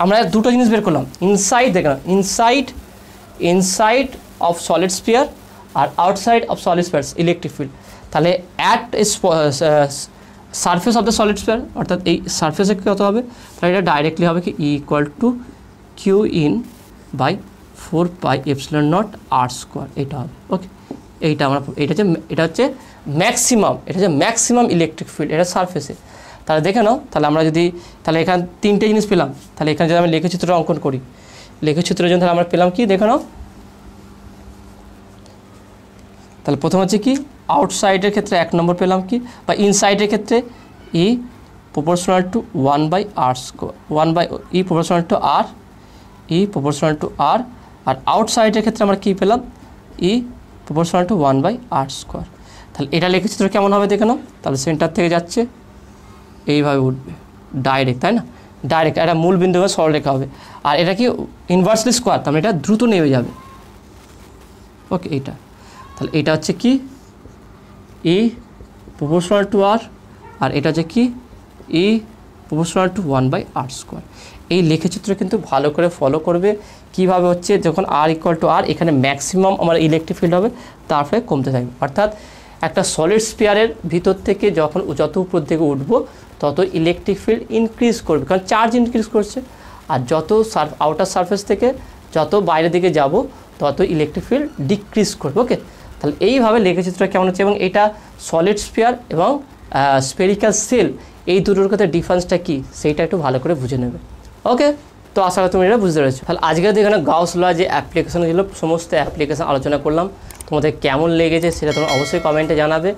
আমরা দুটো জিনিস বের করলাম, ইনসাইড দেখলাম ইনসাইড অফ সলিড স্পিয়ার আর outside of solid sphere electric field. তাহলে at surface of the solid sphere, অর্থাৎ এই সারফেসে কত হবে, তাহলে এটা ডাইরেক্টলি হবে কি equal to Q in by 4 pi epsilon naught R square, এটা হবে। ওকে, এটা হচ্ছে ম্যাক্সিমাম ইলেকট্রিক ফিল্ড, এটা সারফেসে। তাহলে দেখে নাও, তাহলে আমরা যদি তাহলে এখানে তিনটে জিনিস পেলাম। তাহলে এখানে যদি আমি লেখচিত্র অঙ্কন করি, লেখচিত্রের জন্য তাহলে আমরা পেলাম কি দেখে নাও। তাহলে প্রথম হচ্ছে কি আউটসাইডের ক্ষেত্রে 1 নম্বর পেলাম কি, বা ইনসাইডের ক্ষেত্রে E proportional to 1 by R square, 1 by E proportional to R, E proportional to R. আর আউটসাইডের ক্ষেত্রে আমরা কী পেলাম E proportional to 1 by R square. তাহলে এটা লেখচিত্র কেমন হবে দেখে নাও। তাহলে সেন্টার থেকে যাচ্ছে এইভাবে উঠবে ডাইরেক্ট, তাই না, ডাইরেক্ট একটা মূল বিন্দু সরলরেখা হবে। আর এটা কি ইনভার্সলি স্কোয়ার, তাহলে এটা দ্রুত নেমে যাবে। ওকে, এইটা তাহলে এটা হচ্ছে কি ই প্রপোর্শনাল টু আর, আর এটা হচ্ছে কি E proportional to 1 by R square. এই লেখচিত্র কিন্তু ভালো করে ফলো করবে। কীভাবে হচ্ছে যখন আর ইকুয়াল টু আর, এখানে ম্যাক্সিমাম আমার ইলেকট্রিক ফিল্ড হবে, তারপরে কমতে থাকবে। অর্থাৎ একটা সলিড স্পিয়ারের ভিতর থেকে যত উপর থেকে উঠবো তত ইলেকট্রিক ফিল্ড ইনক্রিজ করবে, কারণ চার্জ ইনক্রিজ করছে। আর যত আউটার সারফেস থেকে যত বাইরের দিকে যাব তত ইলেকট্রিক ফিল্ড ডিক্রিজ করবে। ওকে, তাহলে এইভাবে লেখচিত্রটা কেমন হচ্ছে, এবং এটা সলিড স্পিয়ার এবং স্পেরিক্যাল সেল এই দুটোর ক্ষেত্রে ডিফারেন্সটা কী সেইটা একটু ভালো করে বুঝে নেবে। ওকে, তো আশা করি তুমি এটা বুঝতে পেরেছো। তাহলে আজকে এখানে গাউস ল যে অ্যাপ্লিকেশন ছিল সমস্ত অ্যাপ্লিকেশন আলোচনা করলাম, তোমাদের কেমন লেগেছে সেটা তোমরা অবশ্যই কমেন্টে জানাবে।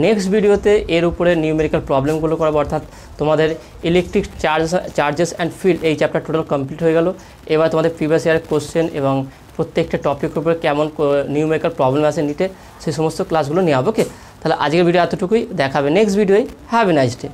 নেক্সট ভিডিওতে এর উপরে নিউমেরিক্যাল প্রবলেমগুলো করাবো, অর্থাৎ তোমাদের ইলেকট্রিক চার্জেস অ্যান্ড ফিল্ড এই চ্যাপ্টার টোটাল কমপ্লিট হয়ে গেল। এবার তোমাদের প্রিভিয়াস ইয়ারের কোশ্চেন এবং প্রত্যেকটা টপিকের উপরে কেমন নিউমেরিক্যাল প্রবলেম আছে নিটে সেই সমস্ত ক্লাসগুলো নেওয়া হবে। ওকে, তাহলে আজকের ভিডিও এতটুকুই, দেখাবে নেক্সট ভিডিওয়। Have a nice day.